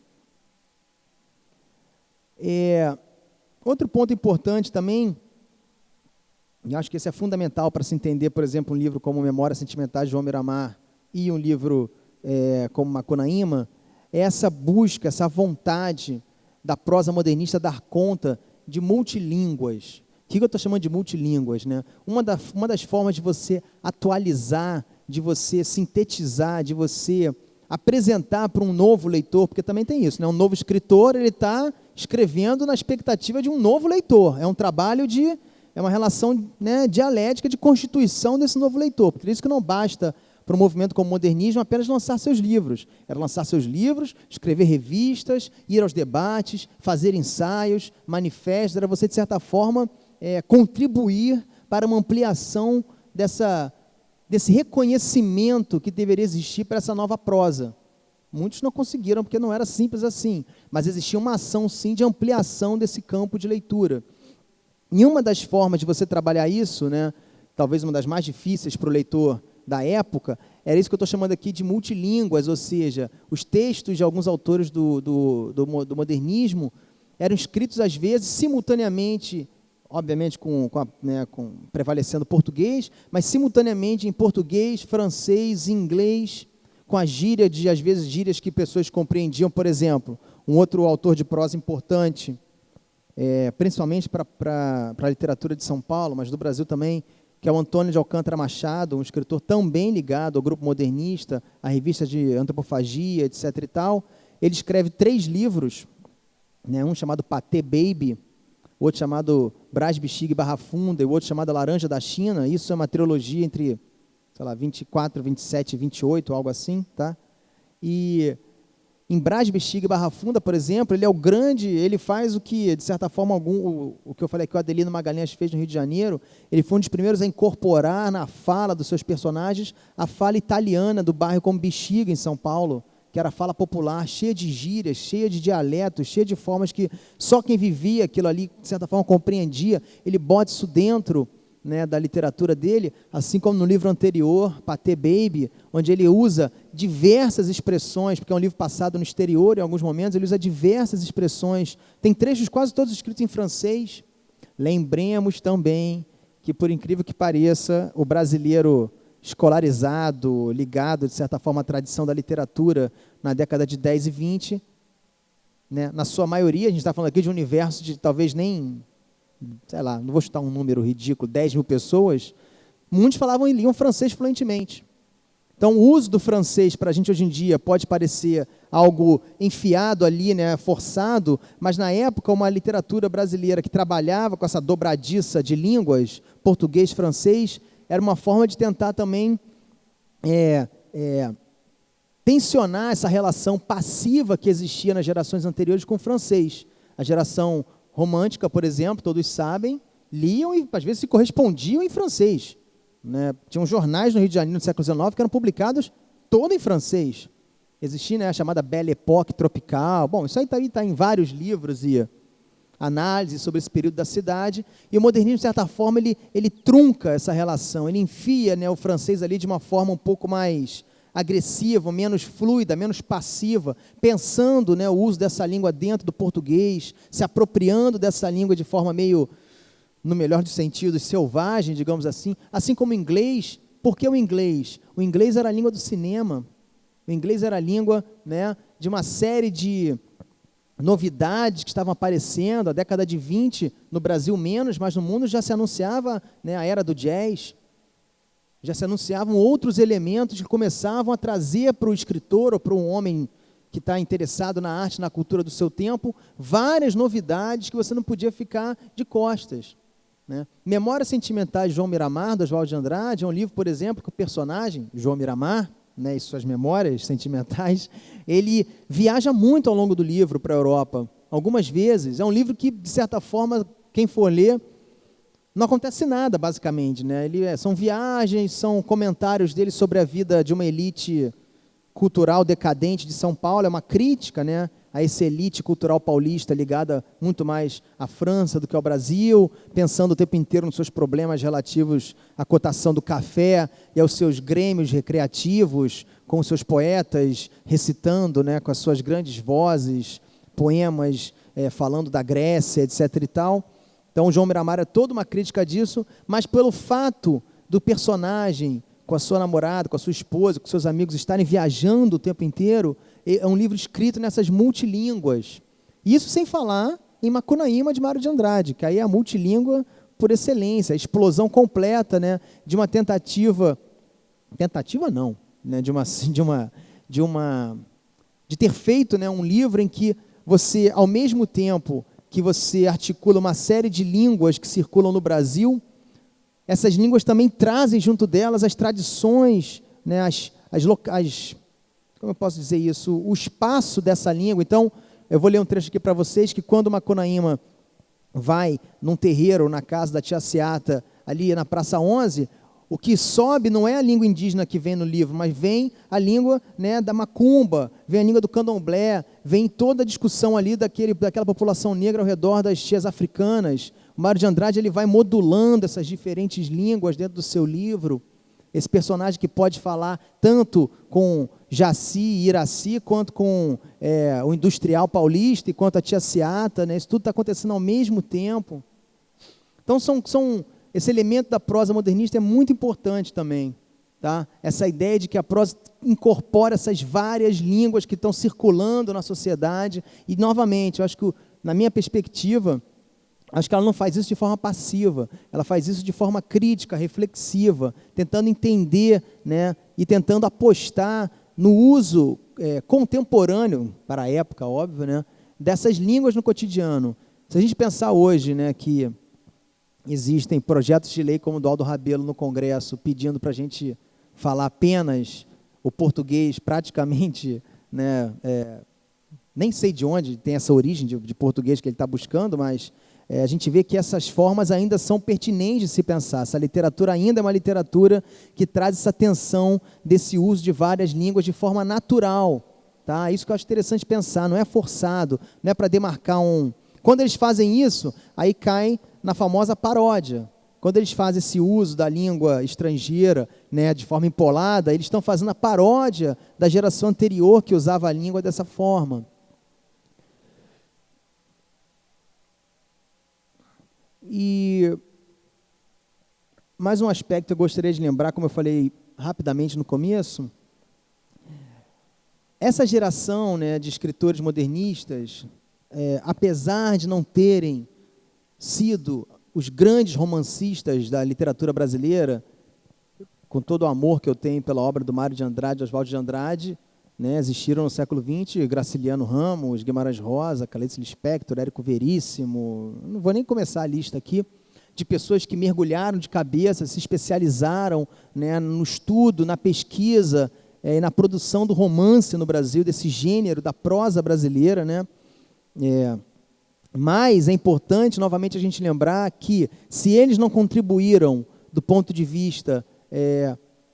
Outro ponto importante também, e acho que esse é fundamental para se entender, por exemplo, um livro como Memórias Sentimentais de João Miramar e um livro como Macunaíma, é essa busca, essa vontade da prosa modernista dar conta de multilínguas. O que eu estou chamando de multilínguas? Né? Uma das formas de você atualizar, de você sintetizar, de você apresentar para um novo leitor, porque também tem isso, né? Um novo escritor, ele está escrevendo na expectativa de um novo leitor. É um trabalho é uma relação, né, dialética de constituição desse novo leitor. Por isso que não basta para um movimento como o modernismo apenas lançar seus livros. Era lançar seus livros, escrever revistas, ir aos debates, fazer ensaios, manifestos. Era você, de certa forma, contribuir para uma ampliação desse reconhecimento que deveria existir para essa nova prosa. Muitos não conseguiram, porque não era simples assim, mas existia uma ação, sim, de ampliação desse campo de leitura. E uma das formas de você trabalhar isso, né, talvez uma das mais difíceis para o leitor da época, era isso que eu estou chamando aqui de multilínguas, ou seja, os textos de alguns autores do modernismo eram escritos, às vezes, simultaneamente, obviamente prevalecendo português, mas simultaneamente em português, francês, inglês, com a gíria às vezes, gírias que pessoas compreendiam. Por exemplo, um outro autor de prosa importante, principalmente para a literatura de São Paulo, mas do Brasil também, que é o Antônio de Alcântara Machado, um escritor também ligado ao grupo modernista, à revista de antropofagia, etc. e tal. Ele escreve 3 livros, né, um chamado Patê Baby, outro chamado Brás, Bexiga e Barra Funda, e o outro chamado Laranja da China. Isso é uma trilogia entre, sei lá, 24, 27 e 28, algo assim, tá? E em Brás, Bexiga e Barra Funda, por exemplo, ele faz o que, de certa forma, o que eu falei que o Adelino Magalhães fez no Rio de Janeiro. Ele foi um dos primeiros a incorporar na fala dos seus personagens a fala italiana do bairro como Bexiga, em São Paulo, que era a fala popular, cheia de gírias, cheia de dialetos, cheia de formas que só quem vivia aquilo ali, de certa forma, compreendia. Ele bota isso dentro né, da literatura dele, assim como no livro anterior, Pathé Baby, onde ele usa diversas expressões, porque é um livro passado no exterior, em alguns momentos, ele usa diversas expressões, tem trechos quase todos escritos em francês. Lembremos também que, por incrível que pareça, o brasileiro escolarizado, ligado, de certa forma, à tradição da literatura na década de 10 e 20, né, na sua maioria, a gente está falando aqui de um universo de talvez nem, sei lá, não vou chutar um número ridículo, 10 mil pessoas, muitos falavam e liam francês fluentemente. Então, o uso do francês para a gente hoje em dia pode parecer algo enfiado ali, né, forçado, mas na época uma literatura brasileira que trabalhava com essa dobradiça de línguas, português, francês, era uma forma de tentar também tensionar essa relação passiva que existia nas gerações anteriores com o francês. A geração romântica, por exemplo, todos sabem, liam e às vezes se correspondiam em francês. Né? Tinham jornais no Rio de Janeiro no século XIX que eram publicados todo em francês. Existia, né, a chamada Belle Époque tropical. Bom, isso aí está em vários livros e análises sobre esse período da cidade. E o modernismo, de certa forma, ele trunca essa relação, ele enfia, né, o francês ali de uma forma um pouco mais agressiva, menos fluida, menos passiva, pensando, né, o uso dessa língua dentro do português, se apropriando dessa língua de forma meio, no melhor dos sentidos, selvagem, digamos assim como o inglês. Por que o inglês? O inglês era a língua do cinema, o inglês era a língua, né, de uma série de novidades que estavam aparecendo. A década de 20, no Brasil menos, mas no mundo já se anunciava, né, a era do jazz, já se anunciavam outros elementos que começavam a trazer para o escritor ou para um homem que está interessado na arte, na cultura do seu tempo, várias novidades que você não podia ficar de costas. Né? Memórias Sentimentais de João Miramar, do Oswald de Andrade, é um livro, por exemplo, que o personagem, João Miramar, né, e suas memórias sentimentais, ele viaja muito ao longo do livro para a Europa, algumas vezes. É um livro que, de certa forma, quem for ler, não acontece nada, basicamente. Né? São viagens, são comentários dele sobre a vida de uma elite cultural decadente de São Paulo, é uma crítica, né, a essa elite cultural paulista ligada muito mais à França do que ao Brasil, pensando o tempo inteiro nos seus problemas relativos à cotação do café e aos seus grêmios recreativos, com os seus poetas recitando, né, com as suas grandes vozes, poemas falando da Grécia, etc. e tal. Então, o João Miramar é toda uma crítica disso, mas pelo fato do personagem, com a sua namorada, com a sua esposa, com seus amigos, estarem viajando o tempo inteiro, é um livro escrito nessas multilínguas. Isso sem falar em Macunaíma, de Mário de Andrade, que aí é a multilíngua por excelência, a explosão completa, né, de uma tentativa não, né, de ter feito, né, um livro em que você, ao mesmo tempo que você articula uma série de línguas que circulam no Brasil, essas línguas também trazem junto delas as tradições, né, como eu posso dizer isso, o espaço dessa língua. Então, eu vou ler um trecho aqui para vocês, que quando Macunaíma vai num terreiro, na casa da tia Seata, ali na Praça 11, o que sobe não é a língua indígena que vem no livro, mas vem a língua, né, da macumba, vem a língua do candomblé, vem toda a discussão ali daquela população negra ao redor das tias africanas. O Mário de Andrade ele vai modulando essas diferentes línguas dentro do seu livro. Esse personagem que pode falar tanto com Jaci e Iraci, quanto com o industrial paulista, e quanto a tia Seata, né? Isso tudo está acontecendo ao mesmo tempo. Então, esse elemento da prosa modernista é muito importante também. Tá? Essa ideia de que a prosa incorpora essas várias línguas que estão circulando na sociedade. E, novamente, eu acho que, na minha perspectiva, acho que ela não faz isso de forma passiva, ela faz isso de forma crítica, reflexiva, tentando entender, né, e tentando apostar no uso contemporâneo, para a época, óbvio, né, dessas línguas no cotidiano. Se a gente pensar hoje, né, que existem projetos de lei como o do Aldo Rabelo no Congresso, pedindo para a gente falar apenas o português praticamente, né, nem sei de onde tem essa origem de português que ele está buscando, mas a gente vê que essas formas ainda são pertinentes de se pensar. Essa literatura ainda é uma literatura que traz essa tensão desse uso de várias línguas de forma natural. Tá? Isso que eu acho interessante pensar, não é forçado, não é para demarcar um... Quando eles fazem isso, aí cai na famosa paródia. quando eles fazem esse uso da língua estrangeira, né, de forma empolada, eles estão fazendo a paródia da geração anterior que usava a língua dessa forma. E mais um aspecto que eu gostaria de lembrar, como eu falei rapidamente no começo, essa geração, né, de escritores modernistas, apesar de não terem sido os grandes romancistas da literatura brasileira, com todo o amor que eu tenho pela obra do Mário de Andrade, Oswald de Andrade, né, existiram no século XX Graciliano Ramos, Guimarães Rosa, Clarice Lispector, Érico Veríssimo, não vou nem começar a lista aqui, de pessoas que mergulharam de cabeça, se especializaram, né, no estudo, na pesquisa e na produção do romance no Brasil, desse gênero, da prosa brasileira, né? Mas é importante, novamente, a gente lembrar que, se eles não contribuíram do ponto de vista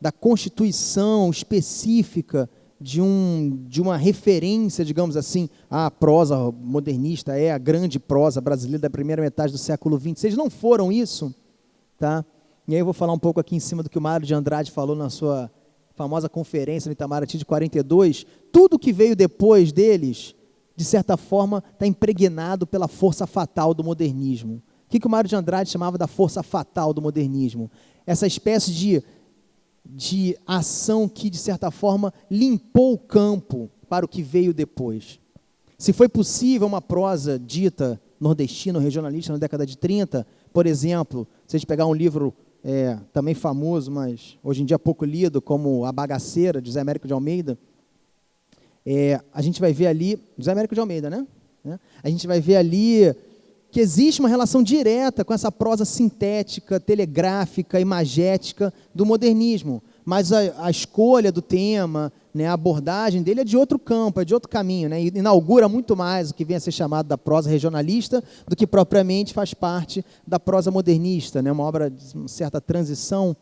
da constituição específica de uma referência, digamos assim, a prosa modernista é a grande prosa brasileira da primeira metade do século XX, se eles não foram isso, tá? E aí eu vou falar um pouco aqui em cima do que o Mário de Andrade falou na sua famosa conferência no Itamaraty de 42, tudo que veio depois deles, de certa forma, está impregnado pela força fatal do modernismo. O que o Mário de Andrade chamava da força fatal do modernismo? Essa espécie de ação que, de certa forma, limpou o campo para o que veio depois. Se foi possível uma prosa dita nordestina ou regionalista na década de 30, por exemplo, se a gente pegar um livro também famoso, mas hoje em dia pouco lido, como A Bagaceira, de José Américo de Almeida, a gente vai ver ali, José Américo de Almeida, né? A gente vai ver ali que existe uma relação direta com essa prosa sintética, telegráfica, imagética do modernismo, mas a escolha do tema, né, a abordagem dele é de outro campo, é de outro caminho, né, e inaugura muito mais o que vem a ser chamado da prosa regionalista do que propriamente faz parte da prosa modernista, né, uma obra de uma certa transição,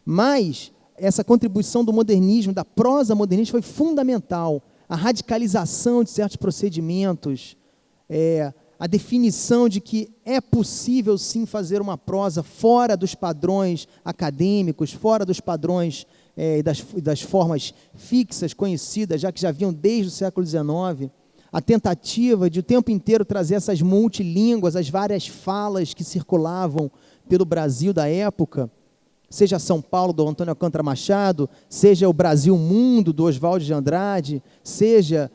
mas essa contribuição do modernismo, da prosa modernista foi fundamental, a radicalização de certos procedimentos, a definição de que é possível sim fazer uma prosa fora dos padrões acadêmicos, fora dos padrões das formas fixas, conhecidas, já que já vinham desde o século XIX, a tentativa de o tempo inteiro trazer essas multilínguas, as várias falas que circulavam pelo Brasil da época, seja São Paulo, do Antônio Alcântara Machado, seja o Brasil Mundo, do Oswald de Andrade, seja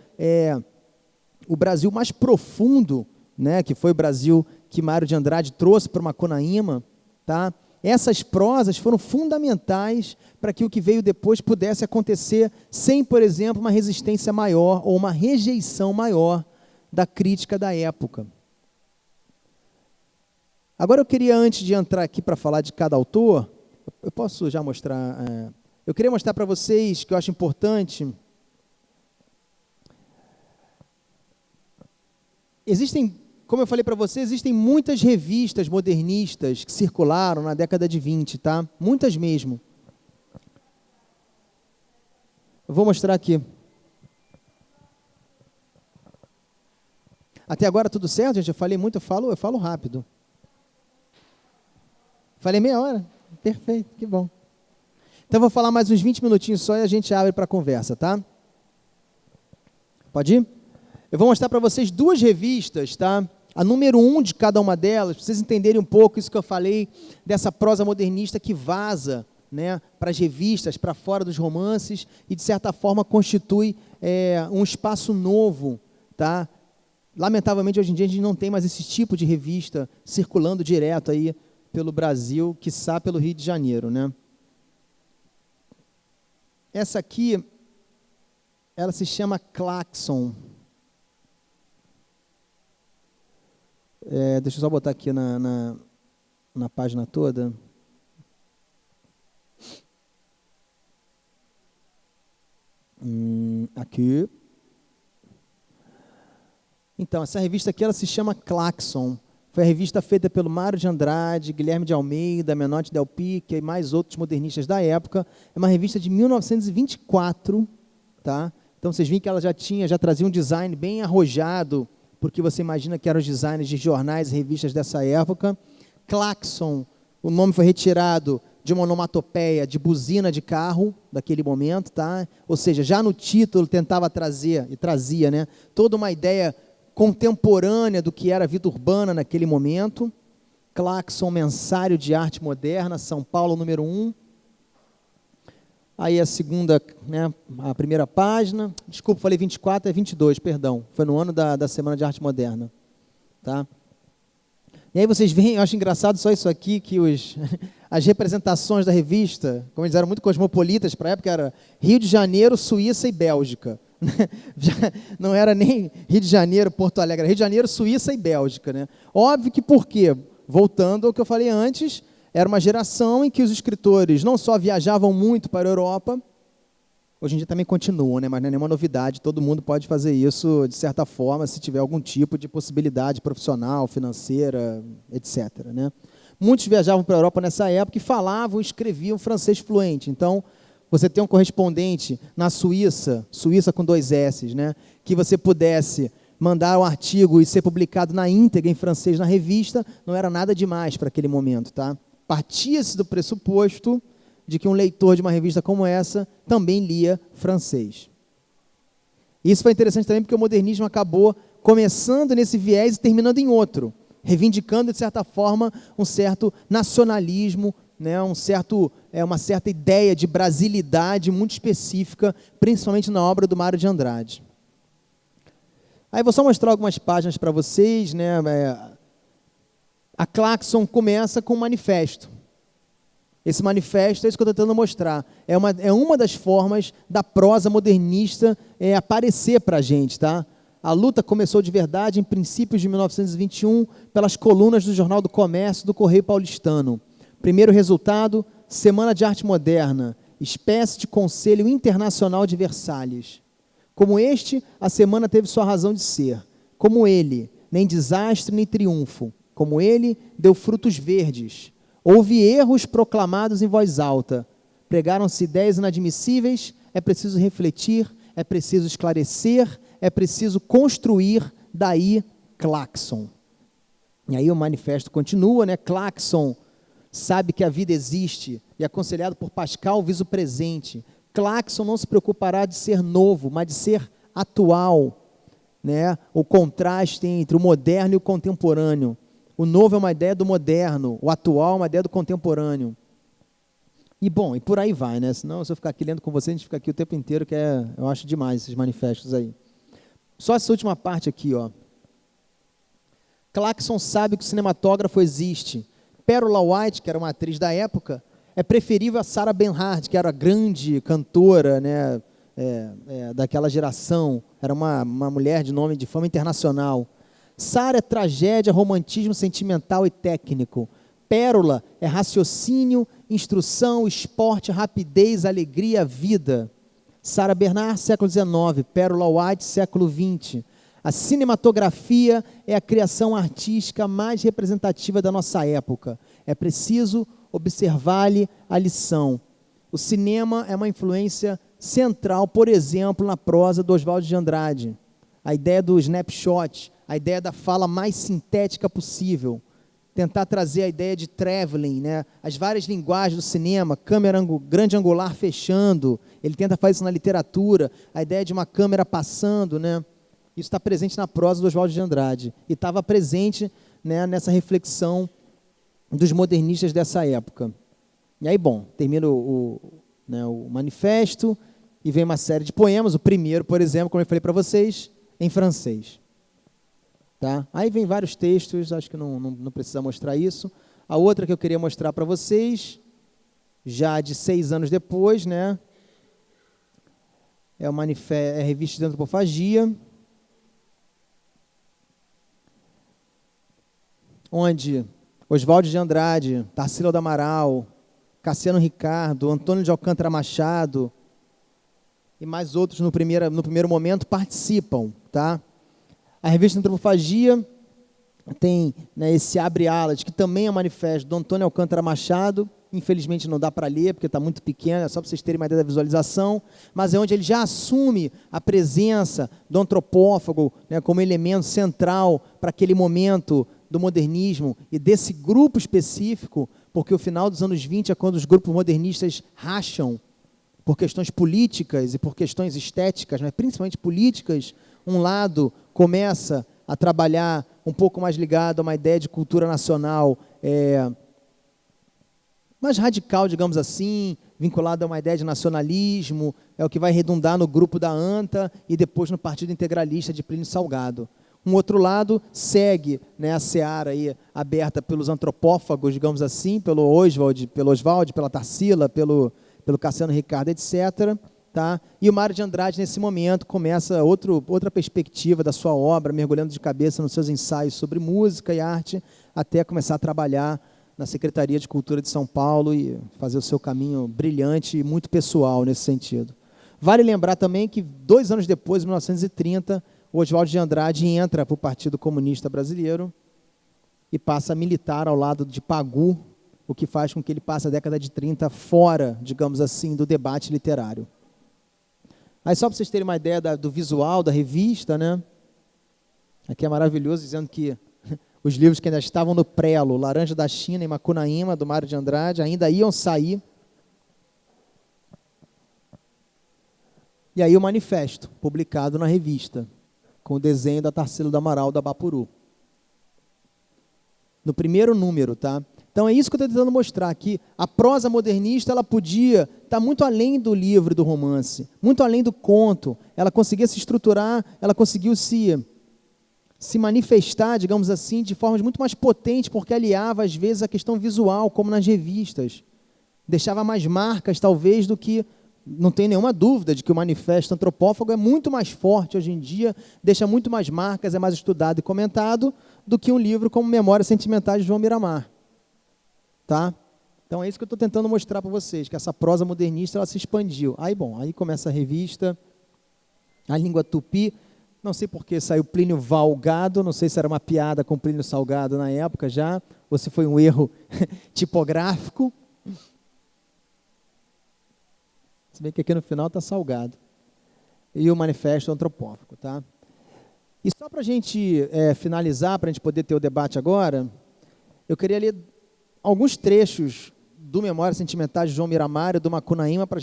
o Brasil mais profundo, né, que foi o Brasil que Mário de Andrade trouxe para o Macunaíma, tá? Essas prosas foram fundamentais para que o que veio depois pudesse acontecer sem, por exemplo, uma resistência maior ou uma rejeição maior da crítica da época. Agora eu queria, antes de entrar aqui para falar de cada autor, eu posso já mostrar, eu queria mostrar para vocês, que eu acho importante, como eu falei para você, existem muitas revistas modernistas que circularam na década de 20, tá? Muitas mesmo. Eu vou mostrar aqui. Até agora tudo certo, gente? Eu falei muito, eu falo rápido. Falei meia hora? Perfeito, que bom. Então eu vou falar mais uns 20 minutinhos só e a gente abre para a conversa, tá? Pode ir? Eu vou mostrar para vocês duas revistas, tá? A número 1 de cada uma delas, para vocês entenderem um pouco isso que eu falei, dessa prosa modernista que vaza, né, para as revistas, para fora dos romances, e de certa forma constitui um espaço novo, tá? Lamentavelmente, hoje em dia, a gente não tem mais esse tipo de revista circulando direto aí pelo Brasil, quiçá pelo Rio de Janeiro, né? Essa aqui, ela se chama Claxon. Deixa eu só botar aqui na página toda. Aqui. Então, essa revista aqui ela se chama Claxon. Foi a revista feita pelo Mário de Andrade, Guilherme de Almeida, Menotti Del Pique e mais outros modernistas da época. É uma revista de 1924, tá? Então, vocês viram que ela já trazia um design bem arrojado, porque você imagina que eram os designers de jornais e revistas dessa época. Claxon, O nome foi retirado de uma onomatopeia de buzina de carro, daquele momento, tá? Ou seja, já no título tentava trazer, e trazia, né, toda uma ideia contemporânea do que era a vida urbana naquele momento. Claxon, mensário de arte moderna, São Paulo, número 1. Aí a segunda, né, a primeira página, desculpa, falei 24, é 22, perdão, foi no ano da Semana de Arte Moderna, tá? E aí vocês veem, eu acho engraçado só isso aqui, que as representações da revista, como eles eram muito cosmopolitas para a época, era Rio de Janeiro, Suíça e Bélgica. Já não era nem Rio de Janeiro, Porto Alegre, era Rio de Janeiro, Suíça e Bélgica, né? Óbvio que por quê? Voltando ao que eu falei antes, era uma geração em que os escritores não só viajavam muito para a Europa, hoje em dia também continuam, né? Mas não é nenhuma novidade, todo mundo pode fazer isso de certa forma, se tiver algum tipo de possibilidade profissional, financeira, etc., né? Muitos viajavam para a Europa nessa época e falavam, escreviam francês fluente. Então, você tem um correspondente na Suíça, Suíça com 2 S's, né? Que você pudesse mandar um artigo e ser publicado na íntegra em francês na revista, não era nada demais para aquele momento, tá? Partia-se do pressuposto de que um leitor de uma revista como essa também lia francês. Isso foi interessante também porque o modernismo acabou começando nesse viés e terminando em outro, reivindicando, de certa forma, um certo nacionalismo, né, uma certa ideia de brasilidade muito específica, principalmente na obra do Mário de Andrade. Aí vou só mostrar algumas páginas para vocês, né? A Claxon começa com um manifesto. Esse manifesto é isso que eu estou tentando mostrar. É uma das formas da prosa modernista aparecer para a gente, tá? A luta começou de verdade em princípios de 1921 pelas colunas do Jornal do Comércio do Correio Paulistano. Primeiro resultado, Semana de Arte Moderna, espécie de Conselho Internacional de Versalhes. Como este, a semana teve sua razão de ser. Como ele, nem desastre nem triunfo. Como ele, deu frutos verdes. Houve erros proclamados em voz alta. Pregaram-se ideias inadmissíveis, é preciso refletir, é preciso esclarecer, é preciso construir, daí Claxon. E aí o manifesto continua, né? Claxon sabe que a vida existe e aconselhado por Pascal visa o presente. Claxon não se preocupará de ser novo, mas de ser atual, né? O contraste entre o moderno e o contemporâneo. O novo é uma ideia do moderno, o atual é uma ideia do contemporâneo. E bom, e por aí vai, né? Senão, se eu ficar aqui lendo com você, a gente fica aqui o tempo inteiro, que eu acho demais esses manifestos aí. Só essa última parte aqui, ó. Claxon sabe que o cinematógrafo existe. Pérola White, que era uma atriz da época, é preferível a Sarah Bernhardt, que era a grande cantora, né, daquela geração. Era uma mulher de nome de fama internacional. Sarah é tragédia, romantismo sentimental e técnico. Pérola é raciocínio, instrução, esporte, rapidez, alegria, vida. Sarah Bernhardt, século XIX. Pérola White, século XX. A cinematografia é a criação artística mais representativa da nossa época. É preciso observar-lhe a lição. O cinema é uma influência central, por exemplo, na prosa do Oswald de Andrade. A ideia do snapshot, a ideia da fala mais sintética possível. Tentar trazer a ideia de traveling, né? As várias linguagens do cinema, câmera grande angular fechando. Ele tenta fazer isso na literatura, a ideia de uma câmera passando, né? Isso está presente na prosa do Oswald de Andrade. E estava presente, né, nessa reflexão dos modernistas dessa época. E aí, bom, termina o manifesto e vem uma série de poemas. O primeiro, por exemplo, como eu falei para vocês, em francês. Tá? Aí vem vários textos, acho que não precisa mostrar isso. A outra que eu queria mostrar para vocês, já de 6 anos depois, né, é a Revista de Antropofagia, onde Oswald de Andrade, Tarsila do Amaral, Cassiano Ricardo, Antônio de Alcântara Machado e mais outros no primeiro momento participam, tá? A Revista de Antropofagia tem, né, esse Abre Alas, que também é um manifesto do Antônio Alcântara Machado. Infelizmente não dá para ler, porque está muito pequeno, é só para vocês terem uma ideia da visualização, mas é onde ele já assume a presença do antropófago, né, como elemento central para aquele momento do modernismo e desse grupo específico, porque o final dos anos 20 é quando os grupos modernistas racham por questões políticas e por questões estéticas, mas principalmente políticas. Um lado começa a trabalhar um pouco mais ligado a uma ideia de cultura nacional mais radical, digamos assim, vinculado a uma ideia de nacionalismo, é o que vai redundar no grupo da ANTA e depois no Partido Integralista de Plínio Salgado. Um outro lado segue, né, a seara aí aberta pelos antropófagos, digamos assim, pelo Oswald, pela Tarsila, pelo Cassiano Ricardo, etc. Tá? E o Mário de Andrade, nesse momento, começa outra perspectiva da sua obra, mergulhando de cabeça nos seus ensaios sobre música e arte, até começar a trabalhar na Secretaria de Cultura de São Paulo e fazer o seu caminho brilhante e muito pessoal nesse sentido. Vale lembrar também que 2 anos depois, em 1930, o Oswald de Andrade entra para o Partido Comunista Brasileiro e passa a militar ao lado de Pagu, o que faz com que ele passe a década de 30 fora, digamos assim, do debate literário. Aí só para vocês terem uma ideia do visual da revista, né? Aqui é maravilhoso, dizendo que os livros que ainda estavam no prelo, Laranja da China e Macunaíma, do Mário de Andrade, ainda iam sair. E aí o manifesto, publicado na revista, com o desenho da Tarsila do Amaral, da Bapuru. No primeiro número, tá? Então é isso que eu estou tentando mostrar aqui. A prosa modernista, ela podia estar muito além do livro e do romance, muito além do conto. Ela conseguia se estruturar, ela conseguiu se manifestar, digamos assim, de formas muito mais potentes, porque aliava, às vezes, a questão visual, como nas revistas. Deixava mais marcas, talvez, do que... Não tem nenhuma dúvida de que o manifesto antropófago é muito mais forte hoje em dia, deixa muito mais marcas, é mais estudado e comentado, do que um livro como Memórias Sentimentais de João Miramar. Tá? Então é isso que eu estou tentando mostrar para vocês, que essa prosa modernista ela se expandiu. Aí começa a revista, a língua tupi. Não sei por que saiu Plínio Valgado, não sei se era uma piada com Plínio Salgado na época já, ou se foi um erro tipográfico. Se bem que aqui no final está Salgado. E o Manifesto Antropófago. Tá? E só para a gente finalizar, para a gente poder ter o debate agora, eu queria ler alguns trechos do Memórias Sentimentais de João Miramar e do Macunaíma para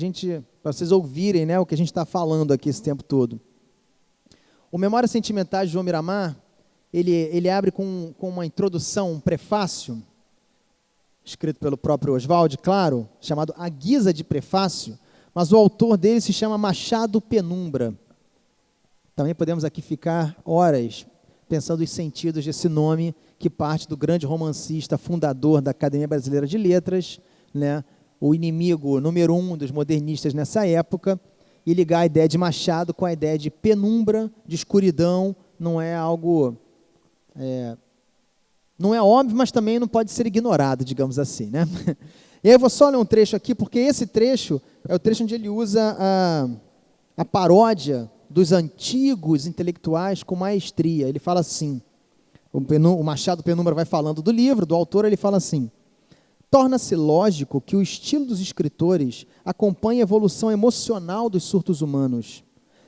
vocês ouvirem, né, o que a gente está falando aqui esse tempo todo. O Memórias Sentimentais de João Miramar, ele abre com uma introdução, um prefácio, escrito pelo próprio Oswald, claro, chamado A Guisa de Prefácio, mas o autor dele se chama Machado Penumbra. Também podemos aqui ficar horas pensando os sentidos desse nome, que parte do grande romancista, fundador da Academia Brasileira de Letras, né, o inimigo número 1 dos modernistas nessa época, e ligar a ideia de Machado com a ideia de penumbra, de escuridão, não é algo... não é óbvio, mas também não pode ser ignorado, digamos assim, né? E aí eu vou só ler um trecho aqui, porque esse trecho é o trecho onde ele usa a paródia dos antigos intelectuais com maestria. Ele fala assim, o Machado Penumbra vai falando do livro, do autor, ele fala assim: torna-se lógico que o estilo dos escritores acompanhe a evolução emocional dos surtos humanos.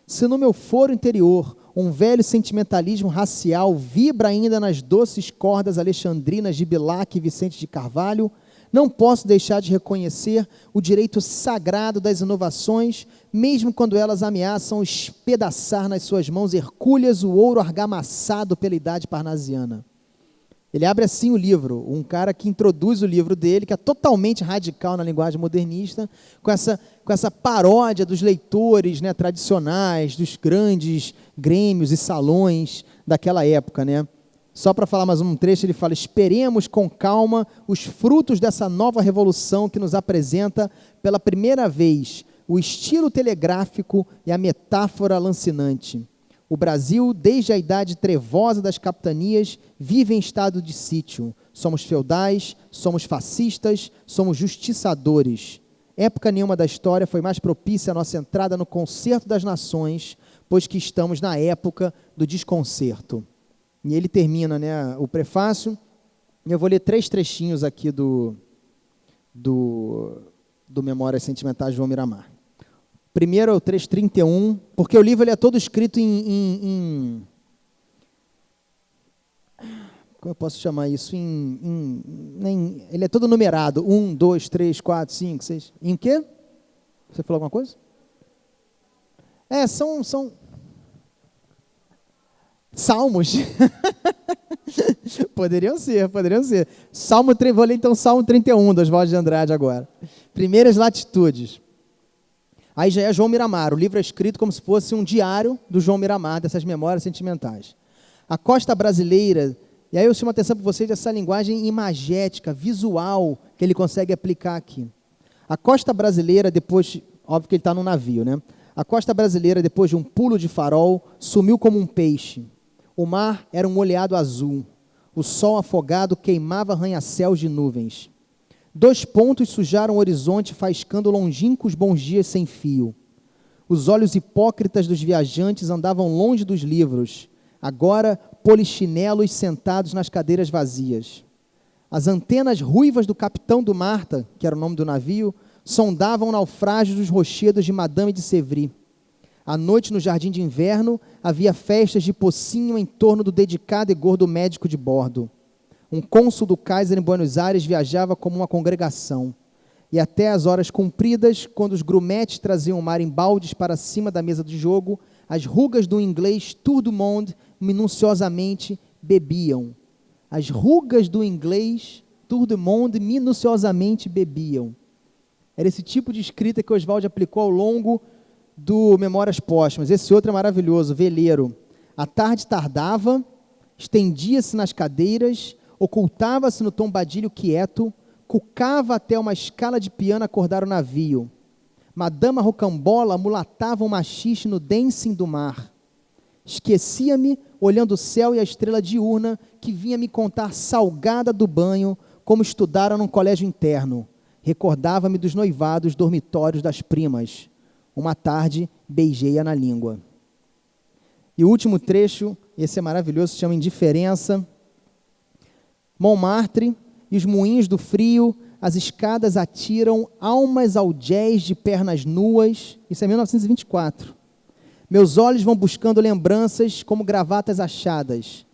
Se no meu foro interior um velho sentimentalismo racial vibra ainda nas doces cordas alexandrinas de Bilac e Vicente de Carvalho, não posso deixar de reconhecer o direito sagrado das inovações, mesmo quando elas ameaçam espedaçar nas suas mãos hercúleas o ouro argamassado pela idade parnasiana. Ele abre assim o livro, um cara que introduz o livro dele, que é totalmente radical na linguagem modernista, com essa paródia dos leitores, né, tradicionais, dos grandes grêmios e salões daquela época, né? Só para falar mais um trecho, ele fala: esperemos com calma os frutos dessa nova revolução que nos apresenta pela primeira vez o estilo telegráfico e a metáfora lancinante. O Brasil, desde a idade trevosa das capitanias, vive em estado de sítio. Somos feudais, somos fascistas, somos justiçadores. Época nenhuma da história foi mais propícia à nossa entrada no concerto das nações, pois que estamos na época do desconcerto. E ele termina, né, o prefácio. Eu vou ler 3 trechinhos aqui do Memórias Sentimentais de João Miramar. Primeiro é o trecho 31, porque o livro ele é todo escrito como eu posso chamar isso? Ele é todo numerado. 1, 2, 3, 4, 5, 6. Em quê? Você falou alguma coisa? São salmos. Poderiam ser. Vou ler então Salmo 31, do Oswaldo de Andrade agora. Primeiras latitudes. Aí já é João Miramar. O livro é escrito como se fosse um diário do João Miramar, dessas memórias sentimentais. A costa brasileira, e aí eu chamo a atenção para vocês dessa linguagem imagética, visual, que ele consegue aplicar aqui. A costa brasileira, depois, óbvio que ele está num navio, né? A costa brasileira, depois de um pulo de farol, sumiu como um peixe. O mar era um oleado azul. O sol afogado queimava arranha-céus de nuvens. 2 pontos sujaram o horizonte, faiscando longínquos bons dias sem fio. Os olhos hipócritas dos viajantes andavam longe dos livros, agora polichinelos sentados nas cadeiras vazias. As antenas ruivas do capitão do Marta, que era o nome do navio, sondavam naufrágios dos rochedos de Madame de Sévry. À noite, no jardim de inverno, havia festas de pocinho em torno do dedicado e gordo médico de bordo. Um cônsul do Kaiser em Buenos Aires viajava como uma congregação. E até as horas compridas, quando os grumetes traziam o mar em baldes para cima da mesa de jogo, as rugas do inglês Tour du Monde minuciosamente bebiam. As rugas do inglês Tour du Monde minuciosamente bebiam. Era esse tipo de escrita que Oswald aplicou ao longo do Memórias Póstumas. Esse outro é maravilhoso, Veleiro. A tarde tardava, estendia-se nas cadeiras, ocultava-se no tombadilho quieto, cucava até uma escala de piano acordar o navio. Madama Rocambola mulatava um machixe no dancing do mar. Esquecia-me, olhando o céu e a estrela diurna, que vinha me contar salgada do banho, como estudara num colégio interno. Recordava-me dos noivados dormitórios das primas. Uma tarde, beijei-a na língua. E o último trecho, esse é maravilhoso, se chama Indiferença. Montmartre e os moinhos do frio, as escadas atiram almas ao jazz de pernas nuas. Isso é 1924. Meus olhos vão buscando lembranças como gravatas achadas.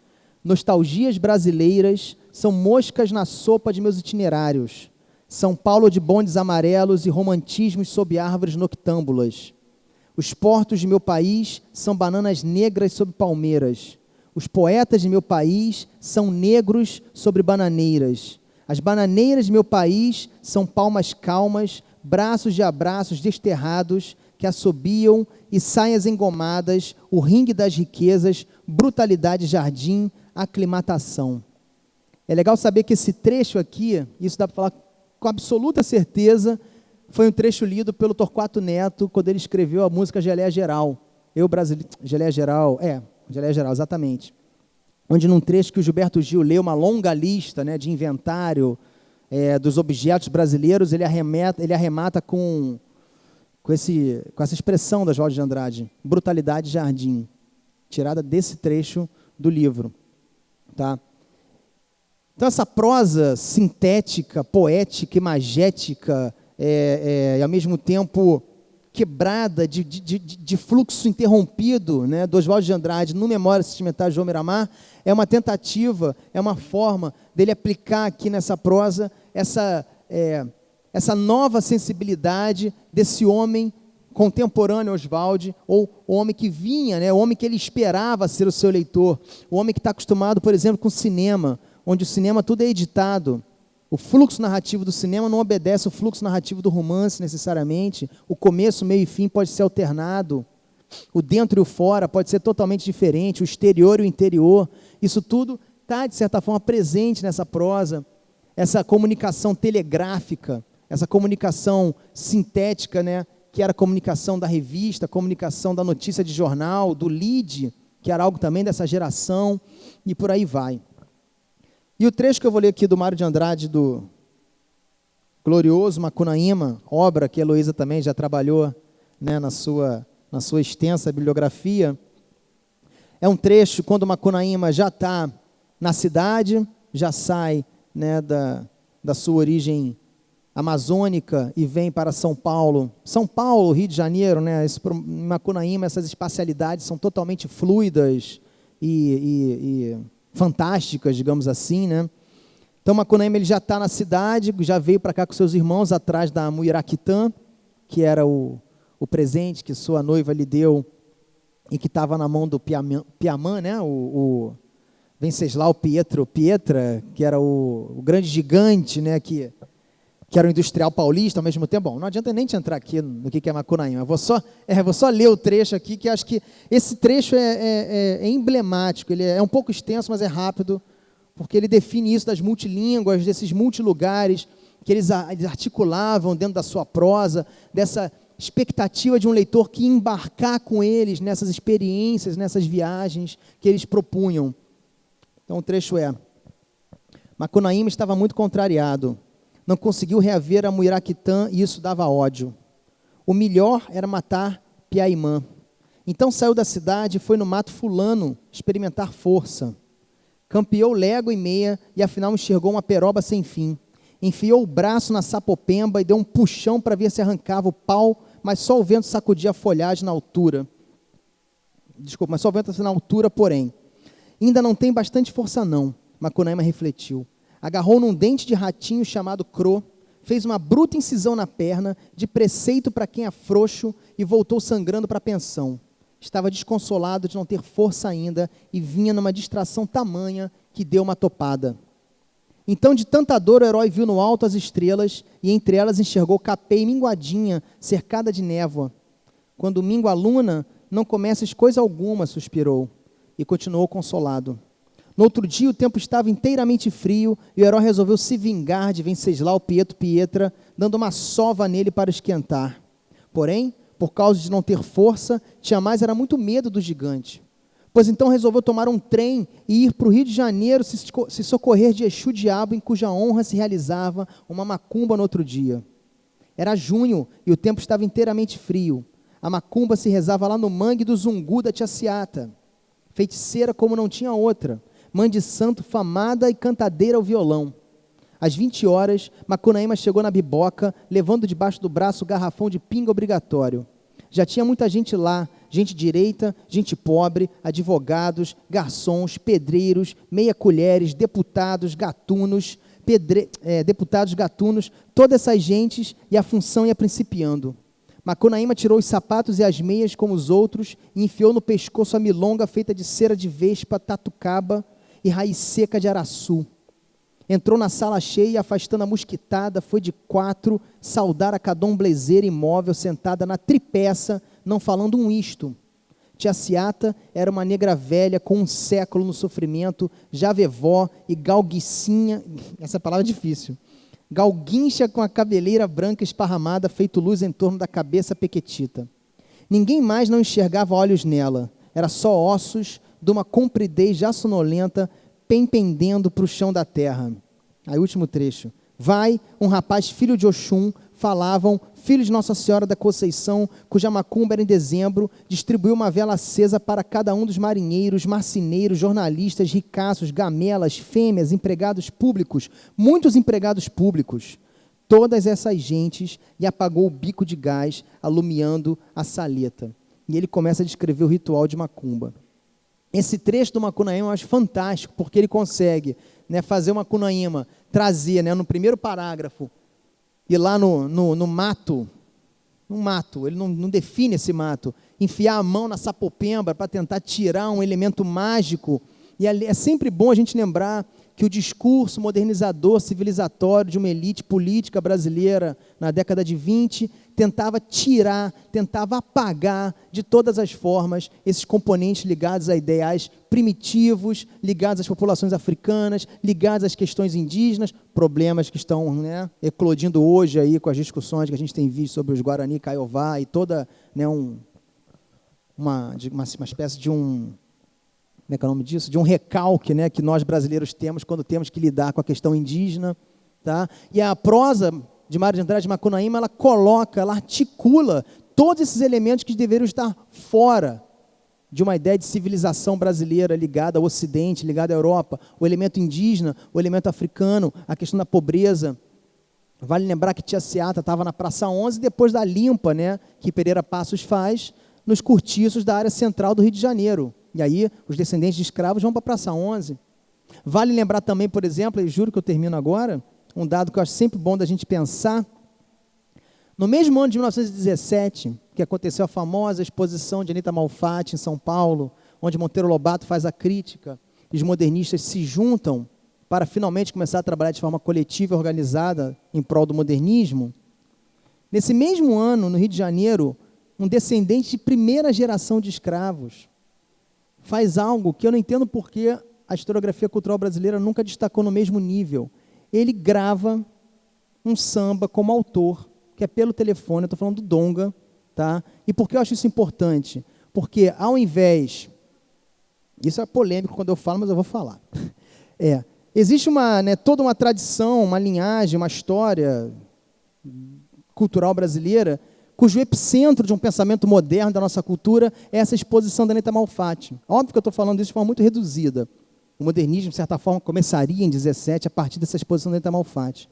Nostalgias brasileiras são moscas na sopa de meus itinerários. São Paulo de bondes amarelos e romantismos sob árvores noctâmbulas. Os portos de meu país são bananas negras sob palmeiras. Os poetas de meu país são negros sobre bananeiras. As bananeiras de meu país são palmas calmas, braços de abraços desterrados que assobiam e saias engomadas, o ringue das riquezas, brutalidade jardim, aclimatação. É legal saber que esse trecho aqui, isso dá para falar com absoluta certeza, foi um trecho lido pelo Torquato Neto quando ele escreveu a música Geleia Geral. Geleia Geral, exatamente. Onde num trecho que o Gilberto Gil lê uma longa lista, né, de inventário dos objetos brasileiros, ele arremata com essa expressão da Oswaldo de Andrade, brutalidade jardim, tirada desse trecho do livro. Tá? Então essa prosa sintética, poética, imagética, e ao mesmo tempo quebrada, de fluxo interrompido, né, do Oswaldo de Andrade no Memórias Sentimentais de João Miramar, é uma tentativa, é uma forma dele aplicar aqui nessa prosa essa nova sensibilidade desse homem contemporâneo Oswald, ou o homem que vinha, né, o homem que ele esperava ser o seu leitor, o homem que está acostumado, por exemplo, com o cinema, onde o cinema tudo é editado. O fluxo narrativo do cinema não obedece ao fluxo narrativo do romance, necessariamente. O começo, meio e fim pode ser alternado. O dentro e o fora pode ser totalmente diferente. O exterior e o interior. Isso tudo está, de certa forma, presente nessa prosa. Essa comunicação telegráfica, essa comunicação sintética, né, que era a comunicação da revista, a comunicação da notícia de jornal, do lead, que era algo também dessa geração, e por aí vai. E o trecho que eu vou ler aqui do Mário de Andrade, do glorioso Macunaíma, obra que a Heloísa também já trabalhou, né, na sua extensa bibliografia, é um trecho quando o Macunaíma já está na cidade, já sai, né, da sua origem amazônica e vem para São Paulo. São Paulo, Rio de Janeiro, né, em Macunaíma, essas espacialidades são totalmente fluidas e fantásticas, digamos assim, né? Então Macunaíma ele já está na cidade, já veio para cá com seus irmãos atrás da Muiraquitã, que era o presente que sua noiva lhe deu e que estava na mão do Piamã, né? O Venceslau Pietra, que era o grande gigante, né? Que era o industrial paulista ao mesmo tempo. Bom, não adianta nem te entrar aqui no que é Macunaíma. Vou só ler o trecho aqui, que acho que esse trecho é emblemático. Ele é um pouco extenso, mas é rápido, porque ele define isso das multilínguas, desses multilugares que eles articulavam dentro da sua prosa, dessa expectativa de um leitor que ia embarcar com eles nessas experiências, nessas viagens que eles propunham. Então o trecho é: Macunaíma estava muito contrariado. Não conseguiu reaver a Muiraquitã e isso dava ódio. O melhor era matar Piaimã. Então saiu da cidade e foi no mato fulano experimentar força. Campeou légua e meia e afinal enxergou uma peroba sem fim. Enfiou o braço na sapopemba e deu um puxão para ver se arrancava o pau, mas só o vento sacudia a folhagem na altura. Desculpa, mas só o vento na altura, porém. Ainda não tem bastante força não, Macunaíma refletiu. Agarrou num dente de ratinho chamado cro, fez uma bruta incisão na perna, de preceito para quem é frouxo, e voltou sangrando para a pensão. Estava desconsolado de não ter força ainda, e vinha numa distração tamanha que deu uma topada. Então, de tanta dor, o herói viu no alto as estrelas, e entre elas enxergou Capê minguadinha, cercada de névoa. Quando mingua a luna, não começas coisa alguma, suspirou, e continuou consolado. No outro dia, o tempo estava inteiramente frio e o herói resolveu se vingar de Venceslau Pietra, dando uma sova nele para esquentar. Porém, por causa de não ter força, tinha mais era muito medo do gigante. Pois então resolveu tomar um trem e ir para o Rio de Janeiro se socorrer de Exu Diabo, em cuja honra se realizava uma macumba no outro dia. Era junho e o tempo estava inteiramente frio. A macumba se rezava lá no mangue do Zungu da Tia Ciata. Feiticeira como não tinha outra. Mãe de santo, famada e cantadeira ao violão. Às 20 horas, Macunaíma chegou na biboca, levando debaixo do braço o garrafão de pinga obrigatório. Já tinha muita gente lá, gente direita, gente pobre, advogados, garçons, pedreiros, meia-colheres, deputados, gatunos, todas essas gentes, e a função ia principiando. Macunaíma tirou os sapatos e as meias como os outros e enfiou no pescoço a milonga feita de cera de vespa, tatucaba e raiz seca de araçu. Entrou na sala cheia e, afastando a mosquitada, foi de 4 saudar a cadomblezeira imóvel sentada na tripeça, não falando um isto. Tia Ciata era uma negra velha com um século no sofrimento, já vevó e galguicinha, essa palavra é difícil, galguincha com a cabeleira branca esparramada, feito luz em torno da cabeça pequetita. Ninguém mais não enxergava olhos nela, era só ossos de uma compridez já sonolenta, pendendo para o chão da terra. Aí, último trecho. Vai, um rapaz filho de Oxum, falavam, filho de Nossa Senhora da Conceição, cuja macumba era em dezembro, distribuiu uma vela acesa para cada um dos marinheiros, marceneiros, jornalistas, ricaços, gamelas, fêmeas, empregados públicos, muitos empregados públicos, todas essas gentes, e apagou o bico de gás, alumiando a saleta. E ele começa a descrever o ritual de macumba. Esse trecho do Macunaíma eu acho fantástico, porque ele consegue, né, fazer o Macunaíma trazer, né, no primeiro parágrafo, e lá no mato, ele não define esse mato, enfiar a mão na sapopemba para tentar tirar um elemento mágico. E é sempre bom a gente lembrar que o discurso modernizador, civilizatório de uma elite política brasileira na década de 20 tentava tirar, tentava apagar de todas as formas esses componentes ligados a ideais primitivos, ligados às populações africanas, ligados às questões indígenas, problemas que estão, né, eclodindo hoje aí com as discussões que a gente tem visto sobre os Guarani, Kaiowá e toda, né, uma espécie de como é que é o nome disso? De um recalque, né, que nós brasileiros temos quando temos que lidar com a questão indígena. Tá? E a prosa de Mário de Andrade Macunaíma, ela coloca, ela articula todos esses elementos que deveriam estar fora de uma ideia de civilização brasileira ligada ao Ocidente, ligada à Europa, o elemento indígena, o elemento africano, a questão da pobreza. Vale lembrar que Tia Ciata estava na Praça 11, depois da limpa, né, que Pereira Passos faz, nos cortiços da área central do Rio de Janeiro. E aí, os descendentes de escravos vão para a Praça 11. Vale lembrar também, por exemplo, e juro que eu termino agora, um dado que eu acho sempre bom da gente pensar. No mesmo ano de 1917, que aconteceu a famosa exposição de Anita Malfatti em São Paulo, onde Monteiro Lobato faz a crítica, e os modernistas se juntam para finalmente começar a trabalhar de forma coletiva e organizada em prol do modernismo. Nesse mesmo ano, no Rio de Janeiro, um descendente de primeira geração de escravos faz algo que eu não entendo por que a historiografia cultural brasileira nunca destacou no mesmo nível. Ele grava um samba como autor, que é pelo telefone, eu estou falando do Donga, tá? E por que eu acho isso importante? Porque ao invés, isso é polêmico quando eu falo, mas eu vou falar. Existe toda uma tradição, uma linhagem, uma história cultural brasileira, cujo epicentro de um pensamento moderno da nossa cultura é essa exposição da Anita Malfatti. Óbvio que eu estou falando isso de forma muito reduzida. O modernismo, de certa forma, começaria em 17 a partir dessa exposição da Anita Malfatti.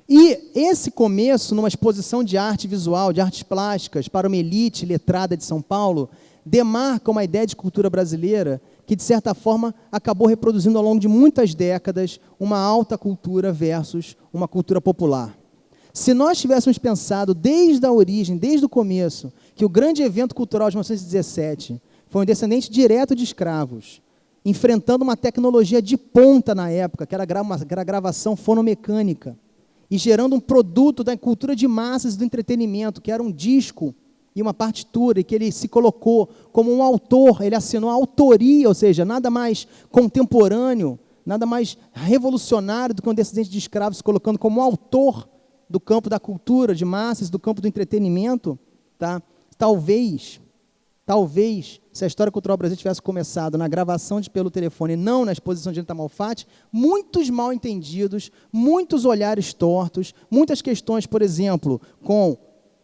E esse começo, numa exposição de arte visual, de artes plásticas, para uma elite letrada de São Paulo, demarca uma ideia de cultura brasileira que, de certa forma, acabou reproduzindo ao longo de muitas décadas uma alta cultura versus uma cultura popular. Se nós tivéssemos pensado desde a origem, desde o começo, que o grande evento cultural de 1917 foi um descendente direto de escravos, enfrentando uma tecnologia de ponta na época, que era a gravação fonomecânica, e gerando um produto da cultura de massas e do entretenimento, que era um disco e uma partitura, e que ele se colocou como um autor, ele assinou a autoria, ou seja, nada mais contemporâneo, nada mais revolucionário do que um descendente de escravos se colocando como autor do campo da cultura de massas, do campo do entretenimento, tá? Talvez, se a história cultural brasileira tivesse começado na gravação pelo telefone e não na exposição de Anita Malfatti, muitos mal entendidos, muitos olhares tortos, muitas questões, por exemplo,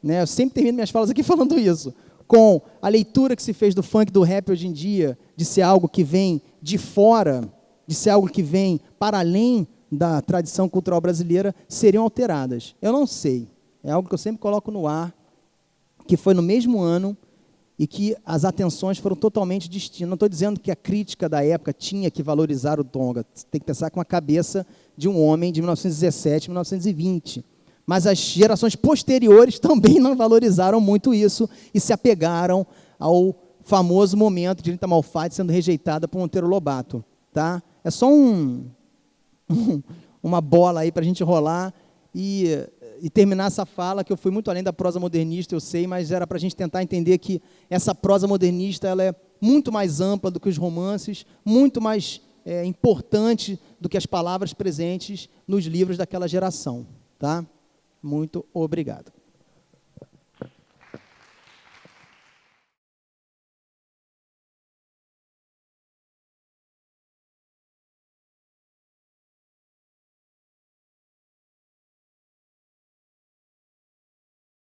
eu sempre termino minhas falas aqui falando isso, com a leitura que se fez do funk, do rap hoje em dia, de ser algo que vem de fora, de ser algo que vem para além da tradição cultural brasileira, seriam alteradas. Eu não sei, é algo que eu sempre coloco no ar, que foi no mesmo ano e que as atenções foram totalmente distintas. Não estou dizendo que a crítica da época tinha que valorizar o Donga, tem que pensar com a cabeça de um homem de 1917, 1920. Mas as gerações posteriores também não valorizaram muito isso e se apegaram ao famoso momento de Anita Malfatti sendo rejeitada por Monteiro Lobato. Tá? É só uma bola aí para a gente rolar e terminar essa fala, que eu fui muito além da prosa modernista, eu sei, mas era para a gente tentar entender que essa prosa modernista ela é muito mais ampla do que os romances, muito mais importante do que as palavras presentes nos livros daquela geração. Tá? Muito obrigado.